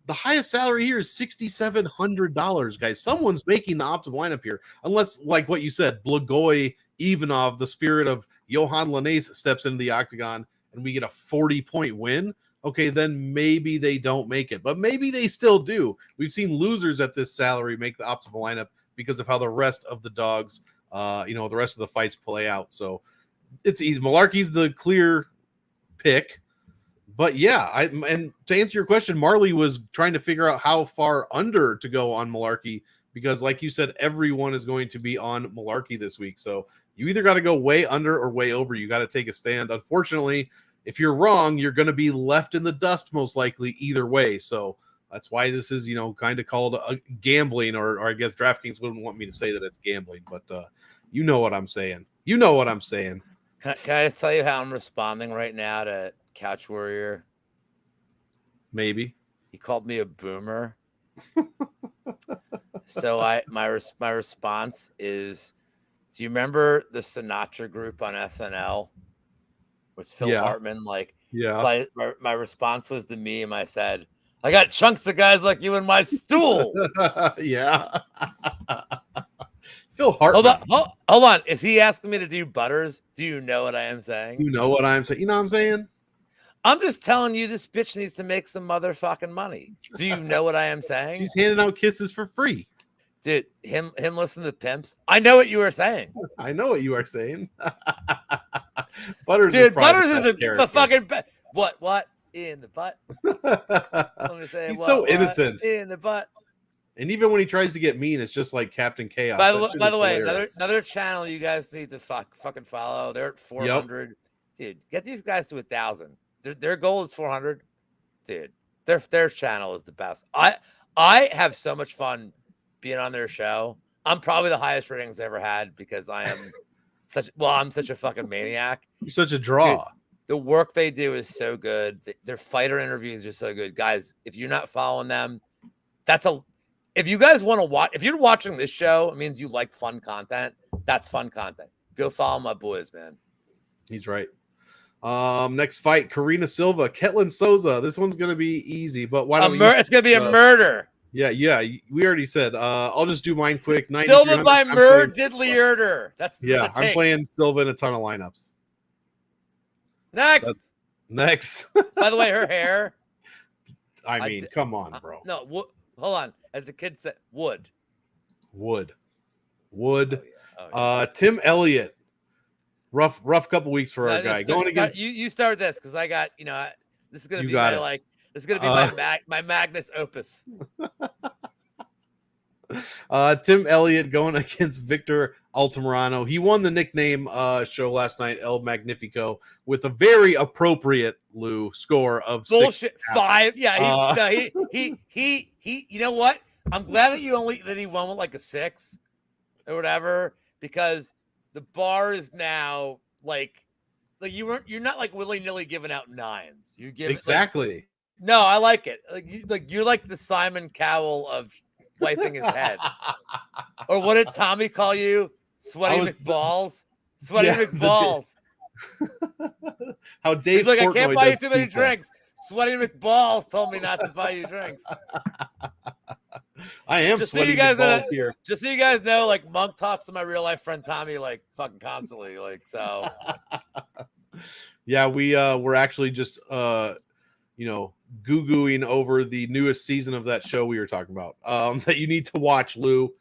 Speaker 1: the highest salary here is $6,700, guys. Someone's making the optimal lineup here, unless, like what you said, Blagoy Ivanov, the spirit of Johan Lainez, steps into the octagon and we get a 40-point win. Okay, then maybe they don't make it, but maybe they still do. We've seen losers at this salary make the optimal lineup because of how the rest of the dogs, the rest of the fights play out. So it's easy. Malarkey's the clear pick, but yeah, and to answer your question, Marley was trying to figure out how far under to go on Malarkey because, like you said, everyone is going to be on Malarkey this week. So you either got to go way under or way over. You got to take a stand. Unfortunately, if you're wrong, you're going to be left in the dust most likely either way. So that's why this is, kind of called a gambling, or I guess DraftKings wouldn't want me to say that it's gambling, but you know what I'm saying. You know what I'm saying.
Speaker 2: Can I just tell you how I'm responding right now to Couch Warrior?
Speaker 1: Maybe.
Speaker 2: He called me a boomer. So my response is, do you remember the Sinatra group on SNL? Was Phil Hartman So my response was the meme. I said, I got chunks of guys like you in my stool.
Speaker 1: Yeah. Phil Hartman.
Speaker 2: Hold on. Is he asking me to do butters? Do you know what I am saying?
Speaker 1: You know what I'm saying? You know what I'm saying?
Speaker 2: I'm just telling you this bitch needs to make some motherfucking money. Do you know what I am saying?
Speaker 1: She's handing out kisses for free.
Speaker 2: Dude, him listen to Pimps. I know what you were saying.
Speaker 1: I know what you are saying. Butters,
Speaker 2: dude. Butters is the fucking what in the butt? I'm gonna say
Speaker 1: he's so innocent
Speaker 2: in the butt.
Speaker 1: And even when he tries to get mean, it's just like Captain Chaos.
Speaker 2: By the way, another channel you guys need to fucking follow. They're at 400. Yep. Dude, get these guys to 1,000. Their goal is 400. Dude, their channel is the best. I have so much fun being on their show. I'm probably the highest ratings I ever had because I am I'm such a fucking maniac.
Speaker 1: You're such a draw.
Speaker 2: Dude, the work they do is so good. Their fighter interviews are so good. Guys, if you're not following them, if you guys want to watch, if you're watching this show, it means you like fun content. That's fun content. Go follow my boys, man.
Speaker 1: He's right. Next fight, Karina Silva, Ketlin Souza. This one's gonna be easy, but why don't
Speaker 2: it's gonna be a murder.
Speaker 1: Yeah. We already said. I'll just do mine quick.
Speaker 2: Silva by murder. That's
Speaker 1: I'm playing Silva in a ton of lineups. Next.
Speaker 2: By the way, her hair.
Speaker 1: I mean, come on, bro.
Speaker 2: No, hold on. As the kid said, wood.
Speaker 1: Oh, yeah. Tim Elliott. Rough couple weeks for our guy. Going against
Speaker 2: you start this because I got this is gonna be my Magnus opus.
Speaker 1: Tim Elliott going against Victor Altamirano. He won the nickname show last night, El Magnifico, with a very appropriate score of
Speaker 2: bullshit 5. Yeah, he. You know what? I'm glad that he won with like a 6 or whatever, because the bar is now like you're not like willy-nilly giving out 9s. You give
Speaker 1: exactly.
Speaker 2: No, I like it. You're like the Simon Cowell of wiping his head. Or what did Tommy call you? Sweaty McBalls? Sweaty McBalls.
Speaker 1: How Dave
Speaker 2: He's like, I can't buy you too many drinks. Sweaty McBalls told me not to buy you drinks.
Speaker 1: I am sweaty McBalls here.
Speaker 2: Just so you guys know, like, Monk talks to my real life friend Tommy like fucking constantly. Like, so
Speaker 1: yeah, we're actually just goo-gooing over the newest season of that show we were talking about that you need to watch, Lou.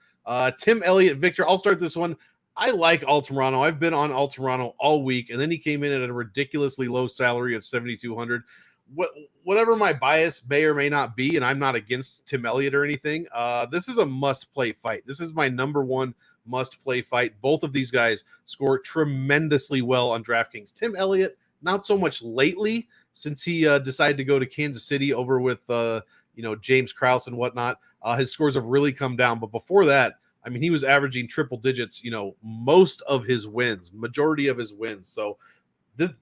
Speaker 1: Tim Elliott, Victor. I'll start this one. I like Altamirano. I've been on Altamirano all week, and then he came in at a ridiculously low salary of $7,200. Whatever my bias may or may not be, and I'm not against Tim Elliott or anything, this is a must-play fight. This is my number one must-play fight. Both of these guys score tremendously well on DraftKings. Tim Elliott, not so much lately, since he decided to go to Kansas City over with James Krause and whatnot. His scores have really come down. But before that, I mean, he was averaging triple digits, most of his wins, majority of his wins. So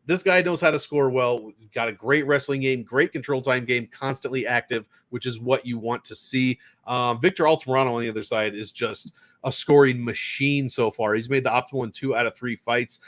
Speaker 1: this guy knows how to score well. Got a great wrestling game, great control time game, constantly active, which is what you want to see. Victor Altamirano on the other side is just a scoring machine so far. He's made the optimal in 2 out of 3 fights.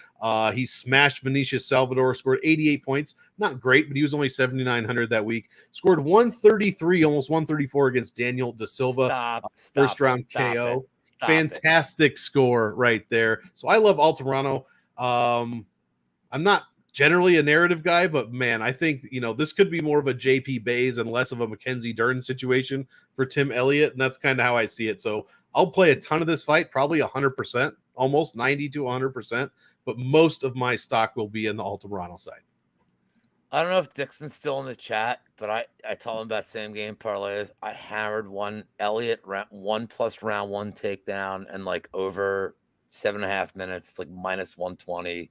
Speaker 1: He smashed Vinicius Salvador, scored 88 points. Not great, but he was only 7,900 that week. Scored 133, almost 134 against Daniel Da Silva. First round KO. Fantastic score right there. So I love Altamirano. I'm not generally a narrative guy, but man, I think, this could be more of a JP Bays and less of a Mackenzie Dern situation for Tim Elliott. And that's kind of how I see it. So I'll play a ton of this fight, probably 100%, almost 90 to 100%, but most of my stock will be in the Altamirano side.
Speaker 2: I don't know if Dixon's still in the chat, but I told him about same game parlays. I hammered one Elliott 1 plus round 1 takedown and like over 7.5 minutes, like minus 120.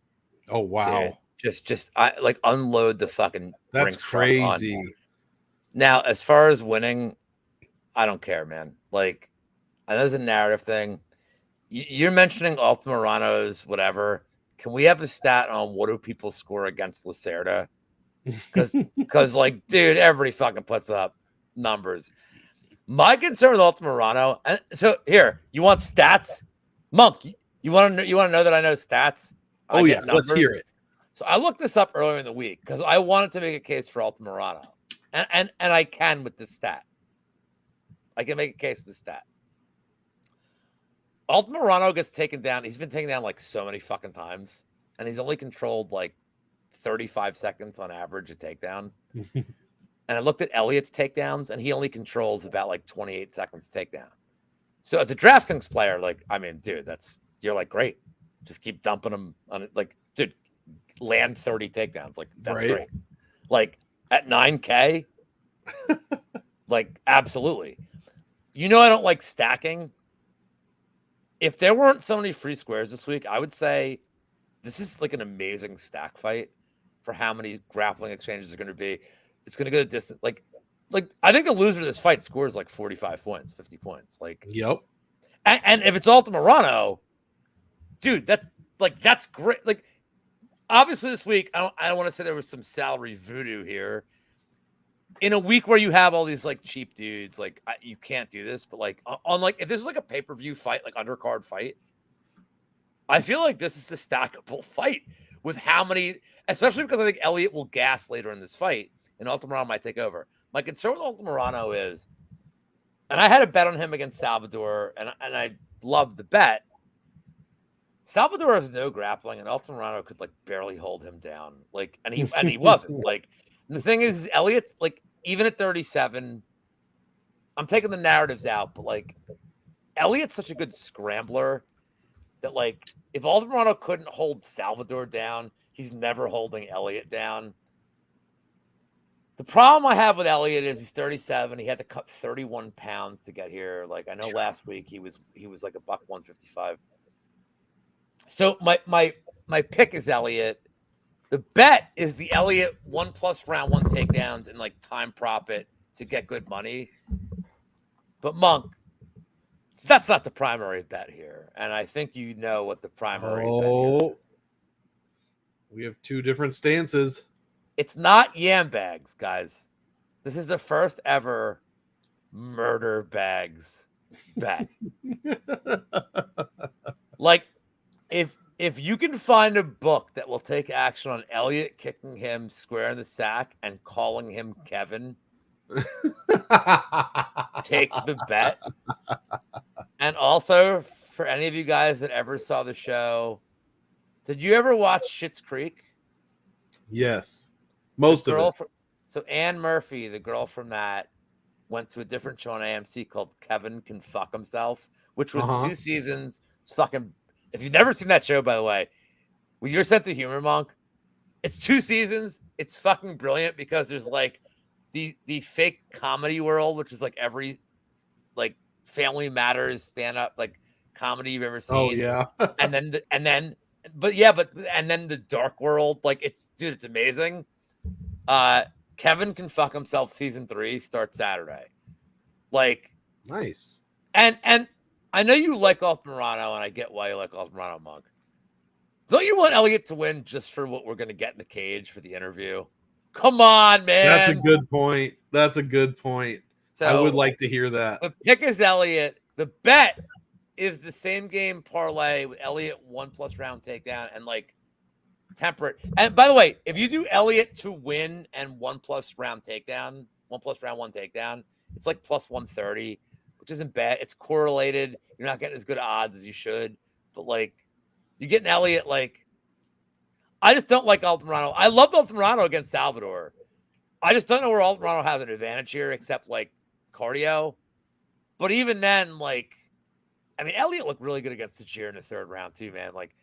Speaker 1: Oh wow!
Speaker 2: Dude, just I like unload the fucking.
Speaker 1: That's crazy.
Speaker 2: Now, as far as winning, I don't care, man. Like, I know there's a narrative thing. You're mentioning Altamirano's whatever. Can we have a stat on what do people score against Lacerda? Because like, dude, everybody fucking puts up numbers. My concern with Altamirano, and so here, you want stats, Monk? You want to know that I know stats?
Speaker 1: Oh yeah, let's hear it.
Speaker 2: So I looked this up earlier in the week because I wanted to make a case for Altamirano, and I can with this stat. I can make a case with this stat. Altamirano gets taken down. He's been taken down like so many fucking times, and he's only controlled like 35 seconds on average a takedown. And I looked at Elliott's takedowns, and he only controls about like 28 seconds takedown. So as a DraftKings player, like, I mean, dude, you're like, great. Just keep dumping them on it. Like, dude, land 30 takedowns. Like, that's great. Like, at 9K, like, absolutely. I don't like stacking. If there weren't so many free squares this week, I would say this is like an amazing stack fight for how many grappling exchanges are going to be. It's going to go distant. Like, I think the loser of this fight scores like 45 points, 50 points. Like,
Speaker 1: yep.
Speaker 2: And if it's Altamirano, dude, that's great. Like, obviously this week, I don't want to say there was some salary voodoo here. In a week where you have all these like cheap dudes, like you can't do this. But like on like if this is like a pay-per-view fight, like undercard fight, I feel like this is a stackable fight with how many, especially because I think Elliott will gas later in this fight and Altamirano might take over. My concern with Altamirano is, and I had a bet on him against Salvador, and I loved the bet. Salvador has no grappling, and Altamirano could like barely hold him down. Like, and he wasn't. Like, the thing is, Elliott, like, even at 37, I'm taking the narratives out, but like Elliott's such a good scrambler that like if Altamirano couldn't hold Salvador down, he's never holding Elliott down. The problem I have with Elliott is he's 37. He had to cut 31 pounds to get here. Like, I know last week he was like a buck 155. So my pick is Elliott. The bet is the Elliott 1+ round 1 takedowns and like time prop it to get good money. But Monk, that's not the primary bet here. And I think you know what the primary bet is.
Speaker 1: We have two different stances. It's
Speaker 2: not yam bags, guys. This is the first ever murder bags bet. Like, if you can find a book that will take action on Elliott kicking him square in the sack and calling him Kevin, take the bet. And also, for any of you guys that ever saw the show, did you ever watch Schitt's Creek?
Speaker 1: Yes. Most of it.
Speaker 2: So Ann Murphy, the girl from that, went to a different show on AMC called Kevin Can Fuck Himself, which was 2 seasons. It's fucking... If you've never seen that show, by the way, with your sense of humor, Monk, it's 2 seasons. It's fucking brilliant because there's like the fake comedy world, which is like every like Family Matters stand-up like comedy you've ever seen.
Speaker 1: Oh yeah.
Speaker 2: and then the dark world, like it's amazing. Kevin Can Fuck Himself season 3 starts Saturday. Like,
Speaker 1: nice.
Speaker 2: And I know you like Altamirano, and I get why you like Altamirano, Monk. Don't you want Elliott to win just for what we're going to get in the cage for the interview? Come on, man.
Speaker 1: That's a good point. So I would like to hear that.
Speaker 2: The pick is Elliott. The bet is the same game parlay with Elliott 1+ round takedown and like temperate. And by the way, if you do Elliott to win and 1+ round takedown, 1+ round 1 takedown, it's like plus 130. Which isn't bad. It's correlated. You're not getting as good odds as you should. But, like, you're getting Elliott, like... I just don't like Altamirano. I loved Altamirano against Salvador. I just don't know where Altamirano has an advantage here except, like, cardio. But even then, like... I mean, Elliott looked really good against Tajir in the 3rd round, too, man. Like,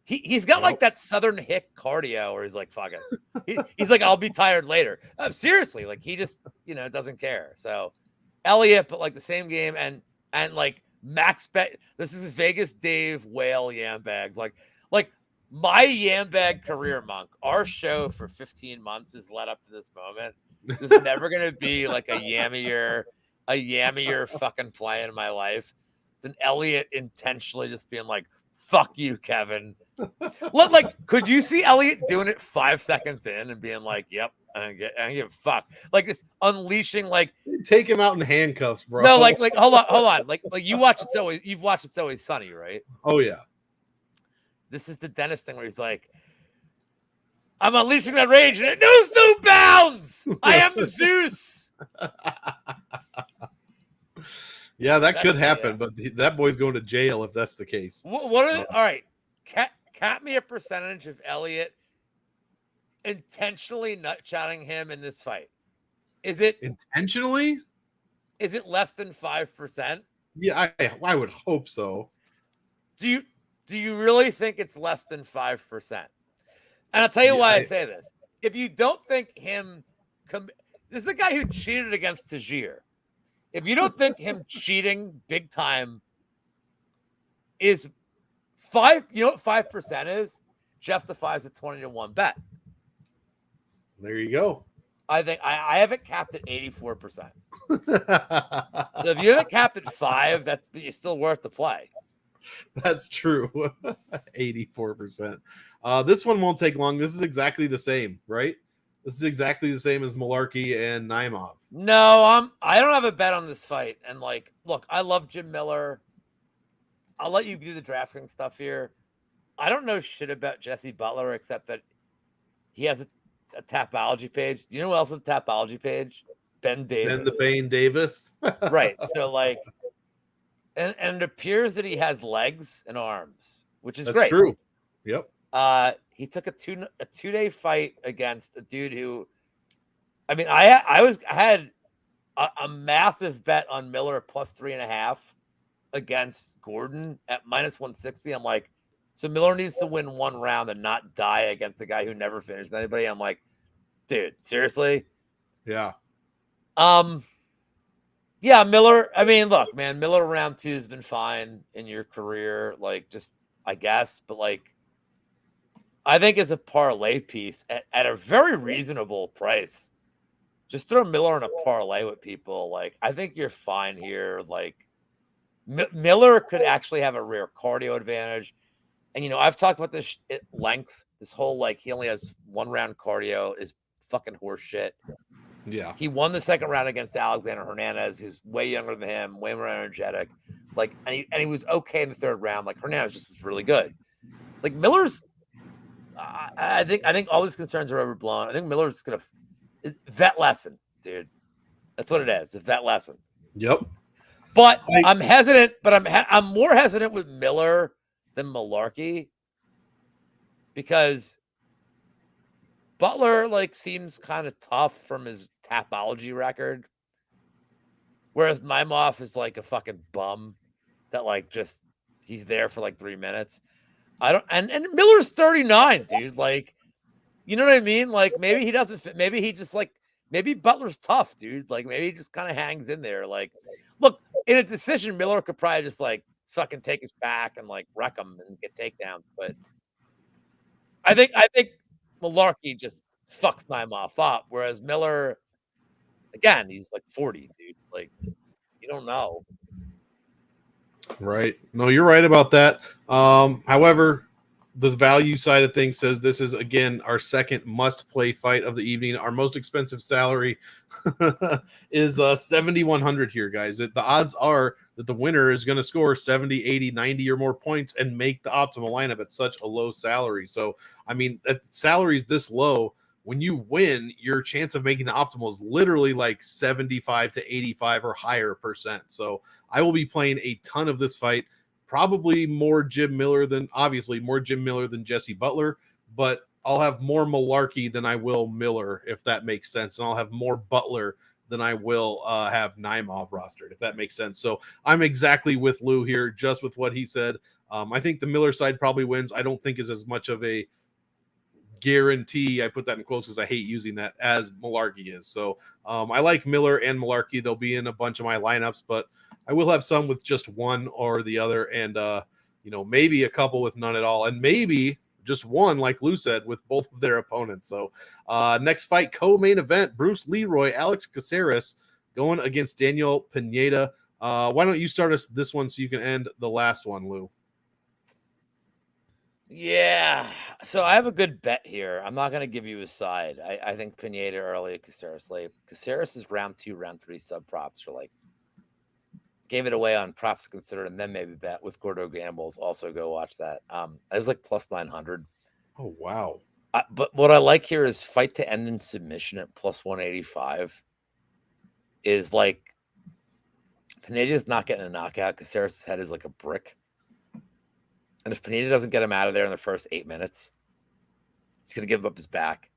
Speaker 2: he's got, like, that Southern hick cardio where he's like, fuck it. He's like, I'll be tired later. Seriously, like, he just, doesn't care. So... Elliott, but like the same game, and like max bet. This is Vegas Dave Whale yam bags. Like my yam bag career, Monk. Our show for 15 months has led up to this moment. There's never gonna be like a yammier fucking play in my life than Elliott intentionally just being like, "Fuck you, Kevin." Like, could you see Elliott doing it 5 seconds in and being like, "Yep, I don't give a fuck." Like this unleashing, like
Speaker 1: take him out in handcuffs, bro.
Speaker 2: No, like hold on. Like you've watched It's Always Sunny, right?
Speaker 1: Oh yeah.
Speaker 2: This is the Dennis thing where he's like, "I'm unleashing that rage and it knows no bounds. I am Zeus."
Speaker 1: Yeah, that could happen, but that boy's going to jail if that's the case.
Speaker 2: What are all right? Cap me a percentage of Elliott intentionally nut-chatting him in this fight. Is it
Speaker 1: intentionally?
Speaker 2: Is it less than 5%?
Speaker 1: Yeah, I would hope so.
Speaker 2: Do you really think it's less than 5%? And I'll tell you why I say this. If you don't think him, this is a guy who cheated against Tajir. If you don't think him cheating big time is 5, you know what 5% is? Jeff Defies a 20-1 bet.
Speaker 1: There you go.
Speaker 2: I think I have it capped at 84%. So if you have it capped at 5, that's still worth the play.
Speaker 1: That's true. 84%. This one won't take long. This is exactly the same, right? This is exactly the same as Malarkey and Naimov.
Speaker 2: No, I don't have a bet on this fight. And like, look, I love Jim Miller. I'll let you do the DraftKings stuff here. I don't know shit about Jesse Butler except that he has a Tapology page. Do you know who else has a Tapology page? Ben Davis.
Speaker 1: Ben the Bane Davis.
Speaker 2: Right. So like, and it appears that he has legs and arms, which is
Speaker 1: That's
Speaker 2: great.
Speaker 1: true. Yep.
Speaker 2: He took a 2-day fight against a dude who, I mean, I had a massive bet on Miller plus 3.5 against Gordon at minus 160. I'm like, so Miller needs to win one round and not die against the guy who never finished anybody. I'm like, dude, seriously?
Speaker 1: Yeah.
Speaker 2: Yeah, Miller. I mean, look, man, Miller round 2 has been fine in your career, like just I guess, but like I think as a parlay piece at a very reasonable price, just throw Miller in a parlay with people. Like I think you're fine here. Like Miller could actually have a rare cardio advantage, and you know I've talked about this at length. This whole like he only has 1 round cardio is fucking horse shit.
Speaker 1: Yeah.
Speaker 2: He won the second round against Alexander Hernandez, who's way younger than him, way more energetic. Like, and he was okay in the third round. Like Hernandez just was really good. Like Miller's, I think all these concerns are overblown. I think Miller's gonna vet lesson, dude. That's what it is. It's a vet lesson.
Speaker 1: Yep.
Speaker 2: But I'm hesitant. But I'm more hesitant with Miller than Malarkey because Butler like seems kind of tough from his Tapology record, whereas Naimov is like a fucking bum that like just he's there for like 3 minutes. I don't and Miller's 39, dude. Like, you know what I mean? Like maybe he doesn't fit. Maybe he just like maybe Butler's tough, dude. Like maybe he just kind of hangs in there. Like, look, in a decision, Miller could probably just like fucking take his back and like wreck him and get takedowns. But I think Malarkey just fucks Naimov up, whereas Miller, again, he's like 40, dude. Like, you don't know.
Speaker 1: Right. No, you're right about that. However, the value side of things says this is, again, our second must-play fight of the evening. Our most expensive salary is 7,100 here, guys. The odds are that the winner is going to score 70, 80, 90 or more points and make the optimal lineup at such a low salary. So, I mean, at salaries this low, when you win, your chance of making the optimal is literally like 75 to 85 or higher %. So I will be playing a ton of this fight. Probably more Jim Miller than Jesse Butler, but I'll have more Malarkey than I will Miller, if that makes sense. And I'll have more Butler than I will have Naimov rostered, if that makes sense. So I'm exactly with Lou here, just with what he said. I think the Miller side probably wins. I don't think is as much of a guarantee, I put that in quotes because I hate using that, as Malarkey is. So I like Miller and Malarkey. They'll be in a bunch of my lineups, but I will have some with just one or the other, and maybe a couple with none at all, and maybe just one, like Lou said, with both of their opponents. So next fight, co-main event, Bruce Leroy, Alex Caceres going against Daniel Pineda. Why don't you start us this one so you can end the last one, Lou?
Speaker 2: Yeah. So I have a good bet here. I'm not going to give you a side. I think Pineda early, Caceres late. Caceres is round 2, round 3 sub props are like, gave it away on props considered, and then maybe bet with Gordo Gambles. Also go watch that. It was like plus 900.
Speaker 1: Oh, wow.
Speaker 2: But what I like here is fight to end in submission at plus 185 is like Pineda's not getting a knockout. Caceres' head is like a brick. And if Pineda doesn't get him out of there in the first 8 minutes, he's going to give up his back.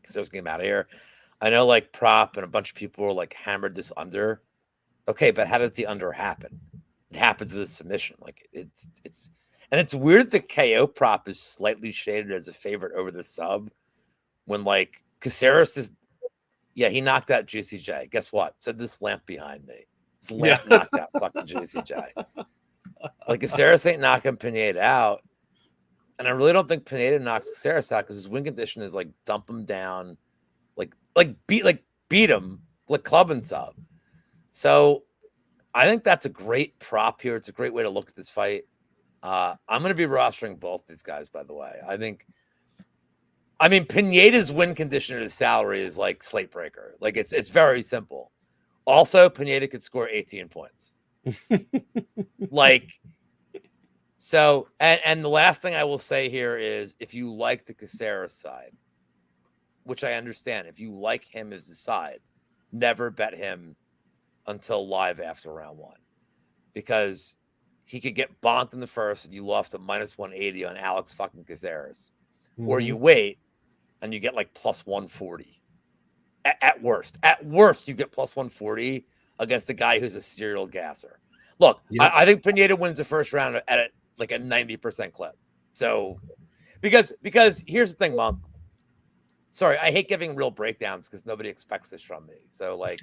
Speaker 2: Caceres going to get him out of here. I know like prop and a bunch of people were like hammered this under. Okay, but how does the under happen? It happens with a submission. Like it's weird the KO prop is slightly shaded as a favorite over the sub when like Caceres is, he knocked out Juicy J. Guess what? Said this lamp behind me. This lamp knocked out fucking Juicy J. Like Caceres ain't knocking Pineda out, and I really don't think Pineda knocks Caceres out because his win condition is like dump him down, like beat him, like club and sub. So I think that's a great prop here. It's a great way to look at this fight. I'm going to be rostering both these guys, by the way. I mean, Pineda's win condition of his salary is like slate breaker. Like it's very simple. Also, Pineda could score 18 points. Like So, and the last thing I will say here is, if you like the Caceres side, which I understand, if you like him as the side, never bet him until live after round 1, because he could get bonked in the first and you lost a minus 180 on Alex fucking Caceres. Or you wait and you get like plus 140 at worst. At worst, you get plus 140 against the guy who's a serial gasser. Look, I think Pineda wins the first round at like a 90% clip. So because here's the thing, Monk. Sorry, I hate giving real breakdowns because nobody expects this from me. So like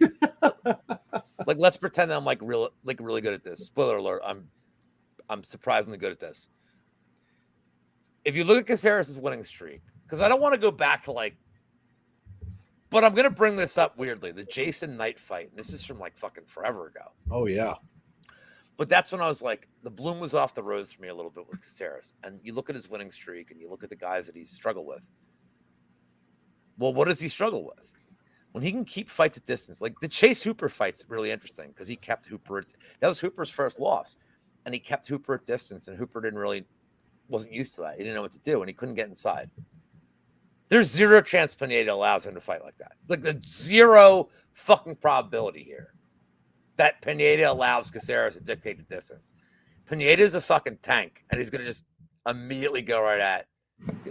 Speaker 2: let's pretend I'm like really good at this. Spoiler alert, I'm surprisingly good at this. If you look at Caceres' winning streak, because I don't want to go back to like, but I'm gonna bring this up weirdly. The Jason Knight fight. This is from like fucking forever ago.
Speaker 1: Oh yeah.
Speaker 2: But that's when I was like, the bloom was off the rose for me a little bit with Caceres. And you look at his winning streak and you look at the guys that he's struggled with. Well, what does he struggle with? When he can keep fights at distance, like the Chase Hooper fight's really interesting because he kept Hooper. That was Hooper's first loss, and he kept Hooper at distance, and Hooper wasn't used to that. He didn't know what to do, and he couldn't get inside. There's zero chance Pineda allows him to fight like that. Like the zero fucking probability here that Pineda allows Caceres to dictate the distance. Pineda is a fucking tank, and he's gonna just immediately go right at.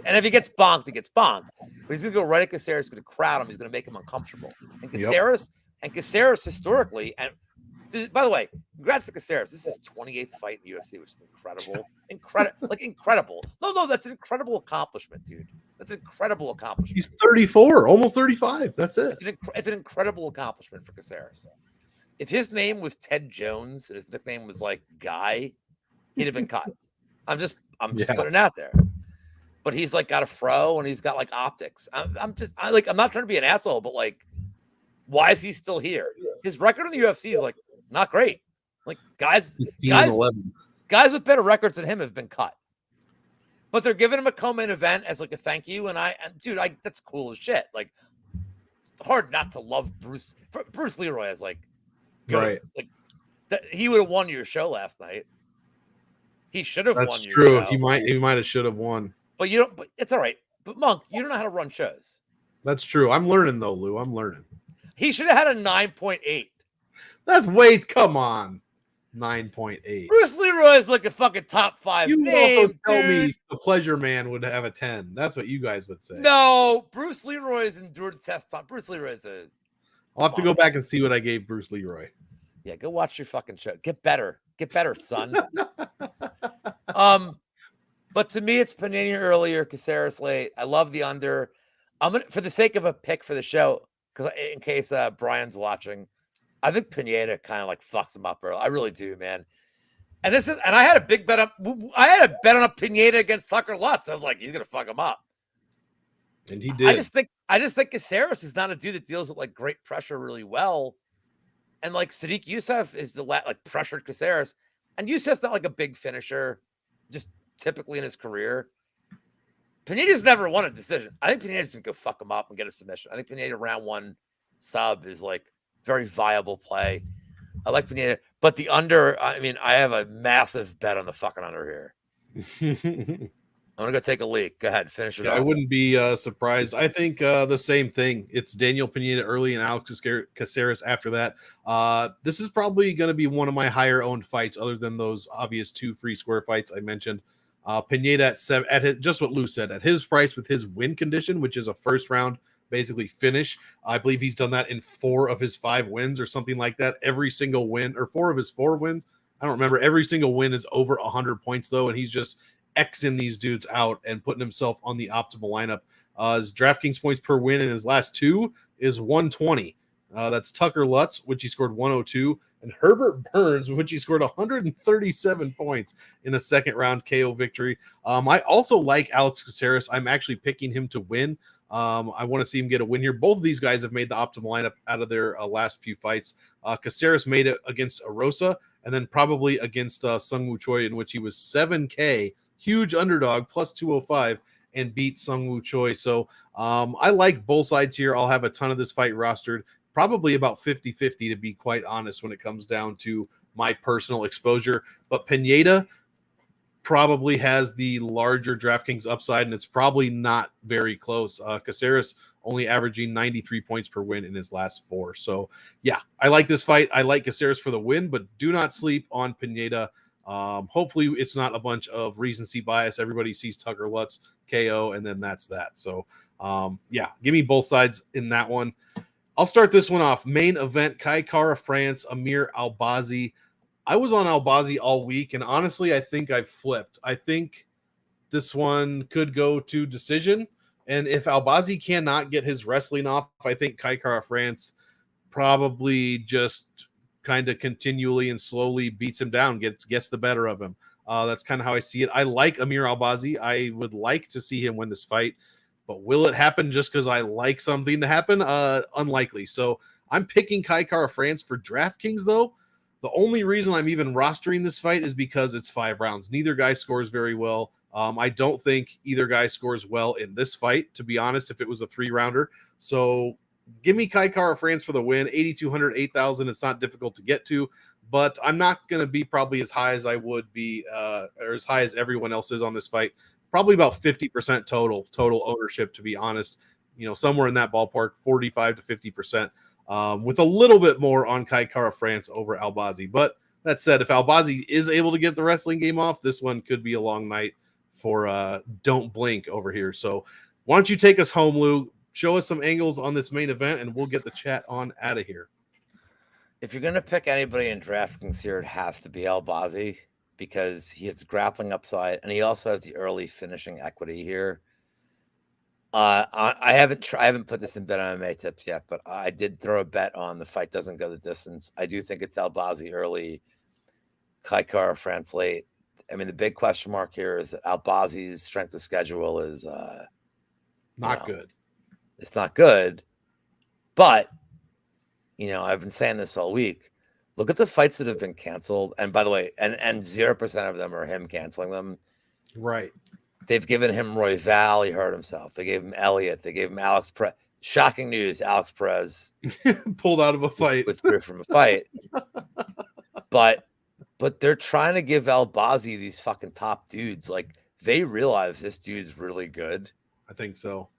Speaker 2: And if he gets bonked, he gets bonked. But he's gonna go right at Caceres. He's gonna crowd him. He's gonna make him uncomfortable. And Caceres historically, and by the way, congrats to Caceres. This is his 28th fight in the UFC, which is incredible. Incredible. No, that's an incredible accomplishment, dude. That's an incredible accomplishment.
Speaker 1: He's 34, almost 35. That's it.
Speaker 2: It's an incredible accomplishment for Caceres. If his name was Ted Jones and his nickname was like Guy, he'd have been cut. I'm just putting it out there. But he's like got a fro and he's got like optics. I'm not trying to be an asshole, but like, why is he still here? His record in the UFC is like not great. Like guys with better records than him have been cut. But they're giving him a co-main event as like a thank you. And dude, that's cool as shit. Like, it's hard not to love Bruce. Bruce Leroy is like, good. Right. Like he would have won your show last night. He should have won your show. That's true.
Speaker 1: He might have should have won.
Speaker 2: But you don't. But it's all right. But Monk, you don't know how to run shows.
Speaker 1: That's true. I'm learning though, Lou. I'm learning.
Speaker 2: He should have had a 9.8.
Speaker 1: That's come on. 9.8.
Speaker 2: Bruce Leroy is like a fucking top 5
Speaker 1: You
Speaker 2: name,
Speaker 1: also tell me the Pleasure Man would have a 10. That's what you guys would say.
Speaker 2: No, Bruce Leroy has endured the test time. Bruce Leroy is a.
Speaker 1: I'll have to go back and see what I gave Bruce Leroy.
Speaker 2: Yeah, go watch your fucking show. Get better, son. But to me, it's Pineda earlier, Caceres late. I love the under. I'm gonna, for the sake of a pick for the show, because in case Brian's watching, I think Pineda kind of like fucks him up early. I really do, man. And I had a big bet on. I had a bet on a Pineda against Tucker Lutz. I was like, he's gonna fuck him up,
Speaker 1: and he did.
Speaker 2: I just think Caceres is not a dude that deals with like great pressure really well, and like Sadiq Youssef is like pressured Caceres, and Youssef's not like a big finisher, just typically in his career. Pineda's never won a decision. I think Pineda's gonna go fuck him up and get a submission. I think Pineda round 1 sub is like very viable play. I like Pineda, but the under, I mean, I have a massive bet on the fucking under here. I'm gonna go take a leak. Go ahead, finish it off.
Speaker 1: I wouldn't be surprised. I think the same thing. It's Daniel Pineda early and Alex Caceres after that. This is probably going to be one of my higher owned fights, other than those obvious 2 free square fights I mentioned. Pineda at 7, at his, just what Lou said, at his price with his win condition, which is a first round basically finish. I believe he's done that in 4 of his 5 wins or something like that. Every single win, or 4 of his 4 wins, I don't remember. Every single win is over 100 points though, and he's just Xing these dudes out and putting himself on the optimal lineup. His DraftKings points per win in his last 2 is 120. That's Tucker Lutz, which he scored 102, and Herbert Burns, which he scored 137 points in a second round KO victory. I also like Alex Caceres. I'm actually picking him to win. I want to see him get a win here. Both of these guys have made the optimal lineup out of their last few fights. Caceres made it against Arosa, and then probably against Sungwoo Choi, in which he was 7K, huge underdog, plus 205, and beat Sungwoo Choi. So I like both sides here. I'll have a ton of this fight rostered, probably about 50-50 to be quite honest when it comes down to my personal exposure. But Pineda, probably has the larger DraftKings upside, and it's probably not very close. Caceres only averaging 93 points per win in his last 4. So, yeah, I like this fight. I like Caceres for the win, but do not sleep on Pineda. Hopefully, it's not a bunch of recency bias. Everybody sees Tucker Lutz KO, and then that's that. So, yeah, give me both sides in that one. I'll start this one off. Main event, Kai Kara France, Amir Albazi. I was on Albazi all week, and honestly, I think I've flipped. I think this one could go to decision, and if Albazi cannot get his wrestling off, I think Kai Kara France probably just kind of continually and slowly beats him down, gets the better of him. That's kind of how I see it. I like Amir Albazi. I would like to see him win this fight, but will it happen just because I like something to happen? Unlikely. So I'm picking Kai Kara France for DraftKings, though. The only reason I'm even rostering this fight is because it's 5 rounds. Neither guy scores very well. I don't think either guy scores well in this fight, to be honest, if it was a 3-rounder. So give me Kai Kara France for the win. 8,200, 8,000. It's not difficult to get to, but I'm not going to be probably as high as I would be, or as high as everyone else is on this fight. Probably about 50% total ownership, to be honest. Somewhere in that ballpark, 45 to 50%. With a little bit more on Kai Kara France over Albazi. But that said, if Albazi is able to get the wrestling game off, this one could be a long night for Don't Blink over here. So why don't you take us home, Lou? Show us some angles on this main event, and we'll get the chat on out of here.
Speaker 2: If you're going to pick anybody in DraftKings here, it has to be Albazi because he has the grappling upside, and he also has the early finishing equity here. I haven't put this in Bet MMA tips yet, but I did throw a bet on the fight doesn't go the distance. I do think it's Albazi early, Kai Kara France late. I mean, the big question mark here is that Albazi's strength of schedule is
Speaker 1: not good.
Speaker 2: It's not good, but I've been saying this all week. Look at the fights that have been canceled, and by the way, and 0% of them are him canceling them.
Speaker 1: Right.
Speaker 2: They've given him Royval. He hurt himself. They gave him Elliott. They gave him Alex Perez. Shocking news. Alex Perez
Speaker 1: pulled out of a fight.
Speaker 2: Withdrew from a fight. But they're trying to give Albazi these fucking top dudes. Like, they realize this dude's really good.
Speaker 1: I think so.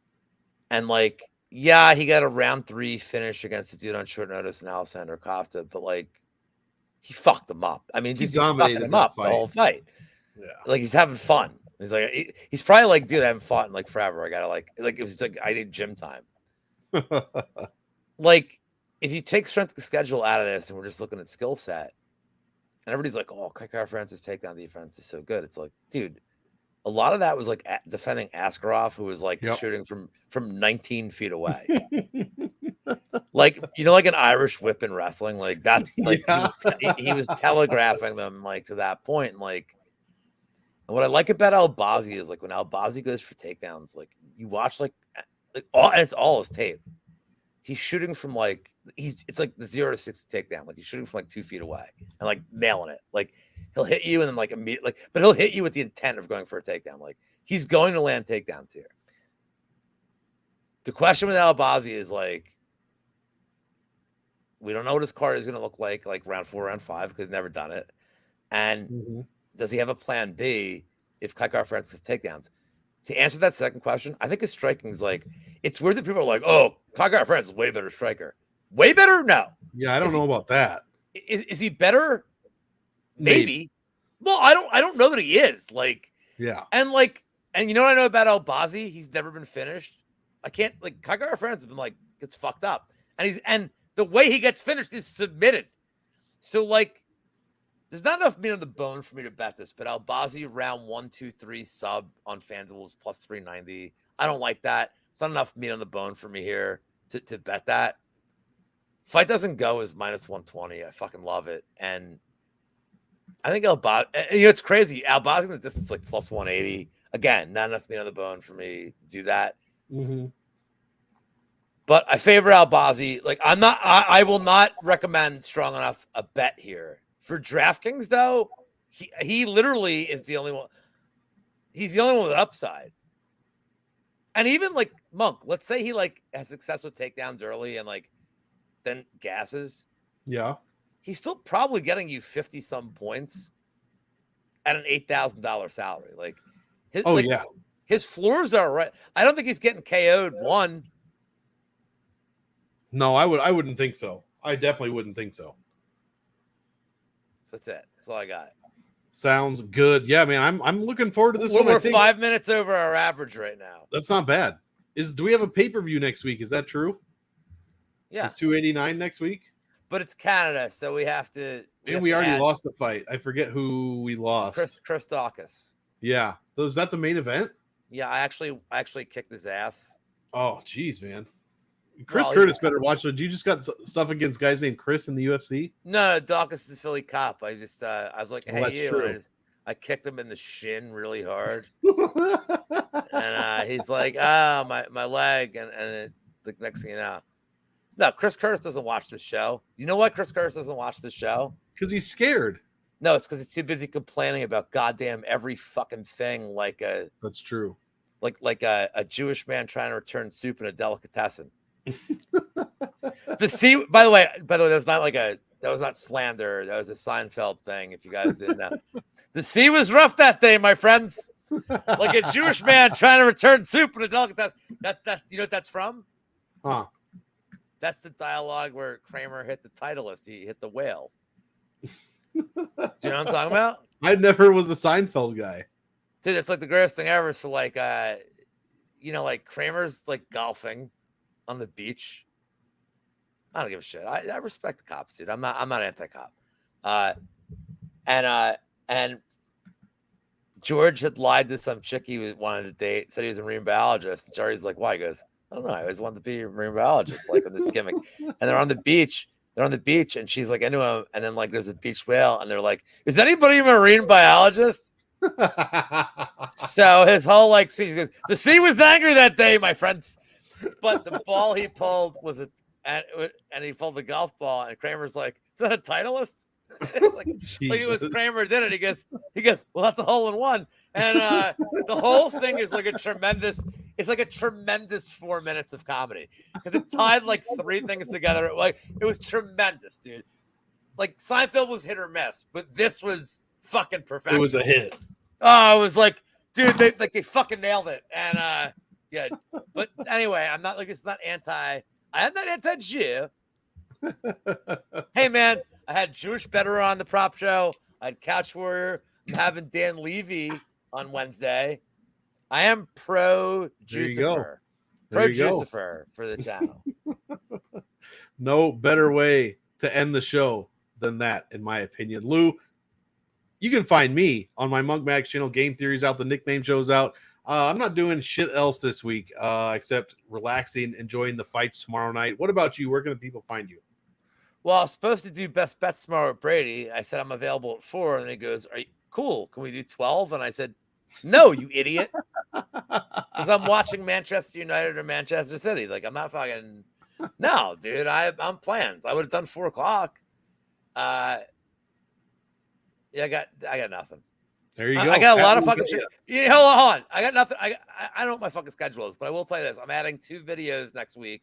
Speaker 2: And, yeah, he got a round 3 finish against a dude on short notice in Alessandro Costa. But, he fucked him up. I mean, he's fucking him up the whole fight.
Speaker 1: Yeah.
Speaker 2: He's having fun. He's he's probably dude, I haven't fought in forever. I gotta it was I need gym time. If you take strength of schedule out of this and we're just looking at skill set, and everybody's like, oh, Kai Kara France's takedown defense is so good. It's dude, a lot of that was defending Askarov, who was shooting from 19 feet away. An Irish whip in wrestling. That's yeah. he was telegraphing them to that point. And what I like about Albazi is when Albazi goes for takedowns, you watch it's all his tape. He's shooting from it's the 0 to 60 takedown. He's shooting from 2 feet away and nailing it. He'll hit you and then immediately, but he'll hit you with the intent of going for a takedown. He's going to land takedowns here. The question with Albazi is we don't know what his card is going to look like round 4, round 5, because he's never done it. And does he have a plan B if Kai Kara France has takedowns? To answer that second question, I think his striking is it's weird that people are oh, Kai Kara France is way better striker. Way better? No.
Speaker 1: Yeah, I don't know about that.
Speaker 2: Is he better? Maybe. Well, I don't know that he is.
Speaker 1: Yeah.
Speaker 2: And and you know what I know about Albazi? He's never been finished. I can't Kai Kara France has been gets fucked up. And the way he gets finished is submitted. So there's not enough meat on the bone for me to bet this, but Albazi round 1, 2, 3 sub on FanDuel's plus 390. I don't like that. It's not enough meat on the bone for me here to bet that. Fight doesn't go is minus 120. I fucking love it. And I think Albazi, it's crazy. Albazi in the distance plus 180. Again, not enough meat on the bone for me to do that.
Speaker 1: Mm-hmm.
Speaker 2: But I favor Albazi. I will not recommend strong enough a bet here. For DraftKings, though, he literally is the only one. He's the only one with upside. And even Monk, let's say he has success with takedowns early and then gasses.
Speaker 1: Yeah.
Speaker 2: He's still probably getting you 50 some points at an $8,000 salary. Like, his floors are right. I don't think he's getting KO'd one.
Speaker 1: No, I wouldn't think so. I definitely wouldn't think so.
Speaker 2: So that's it. That's all I got.
Speaker 1: Sounds good. Yeah, man. I'm looking forward to this one.
Speaker 2: We're 5 minutes over our average right now.
Speaker 1: That's not bad. Do we have a pay-per-view next week? Is that true?
Speaker 2: Yeah.
Speaker 1: It's 289 next week?
Speaker 2: But it's Canada, so we have to.
Speaker 1: We already lost the fight. I forget who we lost.
Speaker 2: Chris Dawkins.
Speaker 1: Yeah. Was that the main event?
Speaker 2: Yeah, I actually kicked his ass.
Speaker 1: Oh, geez, man. Chris Curtis better watch it. You just got stuff against guys named Chris in the UFC?
Speaker 2: No, Dawkins is a Philly cop. I was like, hey, you.
Speaker 1: True.
Speaker 2: I kicked him in the shin really hard. And he's like, my leg. And the next thing you know. No, Chris Curtis doesn't watch the show. You know why Chris Curtis doesn't watch the show?
Speaker 1: Because he's scared.
Speaker 2: No, it's because he's too busy complaining about goddamn every fucking thing
Speaker 1: That's true.
Speaker 2: Like a Jewish man trying to return soup in a delicatessen. By the way, that was not slander. That was a Seinfeld thing. If you guys didn't know, the sea was rough that day, my friends. Like a Jewish man trying to return soup in a delicatessen. That's you know what that's from?
Speaker 1: Huh?
Speaker 2: That's the dialogue where Kramer hit the Titleist. He hit the whale. Do you know what I'm talking about?
Speaker 1: I never was a Seinfeld guy.
Speaker 2: Dude, that's like the greatest thing ever. So like Kramer's like golfing on the beach. I don't give a shit. I respect the cops, dude. I'm not anti-cop. And George had lied to some chick he wanted to date, said he was a marine biologist. And Jerry's like, why? He goes, I don't know. I always wanted to be a marine biologist, like in this gimmick. And they're on the beach. And she's like into him. And then like there's a beach whale, and they're like, is anybody a marine biologist? So his whole like speech goes, the sea was angry that day, my friends. But the ball he pulled was and he pulled the golf ball, and Kramer's like, is that a Titleist? like it was Kramer did it. He goes, well, that's a hole in one. And the whole thing is like a tremendous 4 minutes of comedy because it tied like three things together. Like it was tremendous, dude. Like Seinfeld was hit or miss, but this was fucking perfect.
Speaker 1: It was a hit.
Speaker 2: Oh, it was like, dude, they fucking nailed it. And yeah, but anyway, I'm not like, it's not I'm not anti-Jew. Hey man, I had Jewish Betterer on the prop show. I had Couch Warrior. I'm having Dan Levy on Wednesday. I am pro Jucifer. Pro Jucifer for the channel.
Speaker 1: No better way to end the show than that, in my opinion. Lou, you can find me on my MonkMMATics channel. Game Theory's out. The nickname show's out. I'm not doing shit else this week except relaxing, enjoying the fights tomorrow night. What about you? Where can the people find you?
Speaker 2: Well, I was supposed to do best bets tomorrow with Brady. I said I'm available at 4, and he goes, "Are you cool? Can we do 12?" And I said, "No, you idiot," because I'm watching Manchester United or Manchester City. Like I'm not fucking. No, dude, I'm plans. I would have done 4 o'clock. Yeah, I got nothing.
Speaker 1: There you go.
Speaker 2: I got a lot of fucking shit. Yeah, hold on. I got nothing. I don't know what my fucking schedule is, but I will tell you this: I'm adding 2 videos next week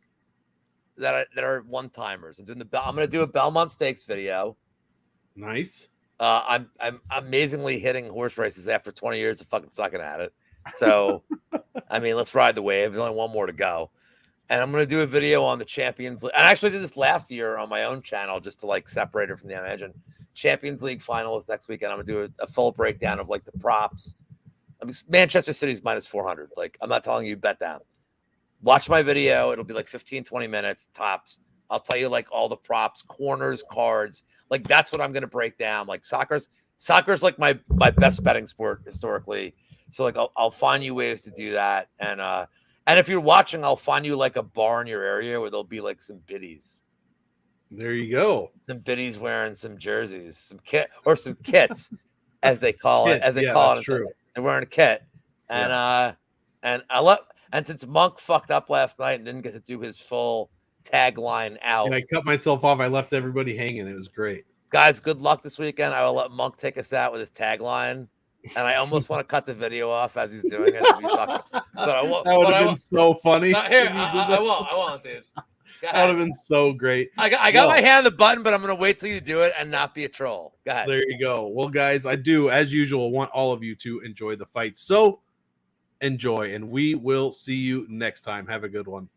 Speaker 2: that are one-timers. I'm going to do a Belmont Stakes video.
Speaker 1: Nice.
Speaker 2: I'm amazingly hitting horse races after 20 years of fucking sucking at it. So, I mean, let's ride the wave. There's only one more to go. And I'm going to do a video on the Champions League. I actually did this last year on my own channel just to like separate it from the imagine. Champions League finals next weekend. I'm going to do a full breakdown of like the props. I mean, Manchester City's minus 400. Like, I'm not telling you bet down. Watch my video. It'll be like 15, 20 minutes tops. I'll tell you like all the props, corners, cards. Like that's what I'm going to break down. Like soccer's like my best betting sport historically. So like I'll find you ways to do that. And if you're watching, I'll find you like a bar in your area where there'll be like some biddies.
Speaker 1: There you go.
Speaker 2: Some biddies wearing some jerseys, some kits, as they call it. That's true. They're wearing a kit. And and since Monk fucked up last night and didn't get to do his full tagline out.
Speaker 1: And I cut myself off. I left everybody hanging. It was great.
Speaker 2: Guys, good luck this weekend. I will let Monk take us out with his tagline. And I almost want to cut the video off as he's doing it. But I won't.
Speaker 1: That would have been so funny.
Speaker 2: Here, I won't, dude.
Speaker 1: That would have been so great.
Speaker 2: I got my hand on the button, but I'm going to wait till you do it and not be a troll. Go ahead.
Speaker 1: There you go. Well, guys, I do, as usual, want all of you to enjoy the fight. So enjoy, and we will see you next time. Have a good one.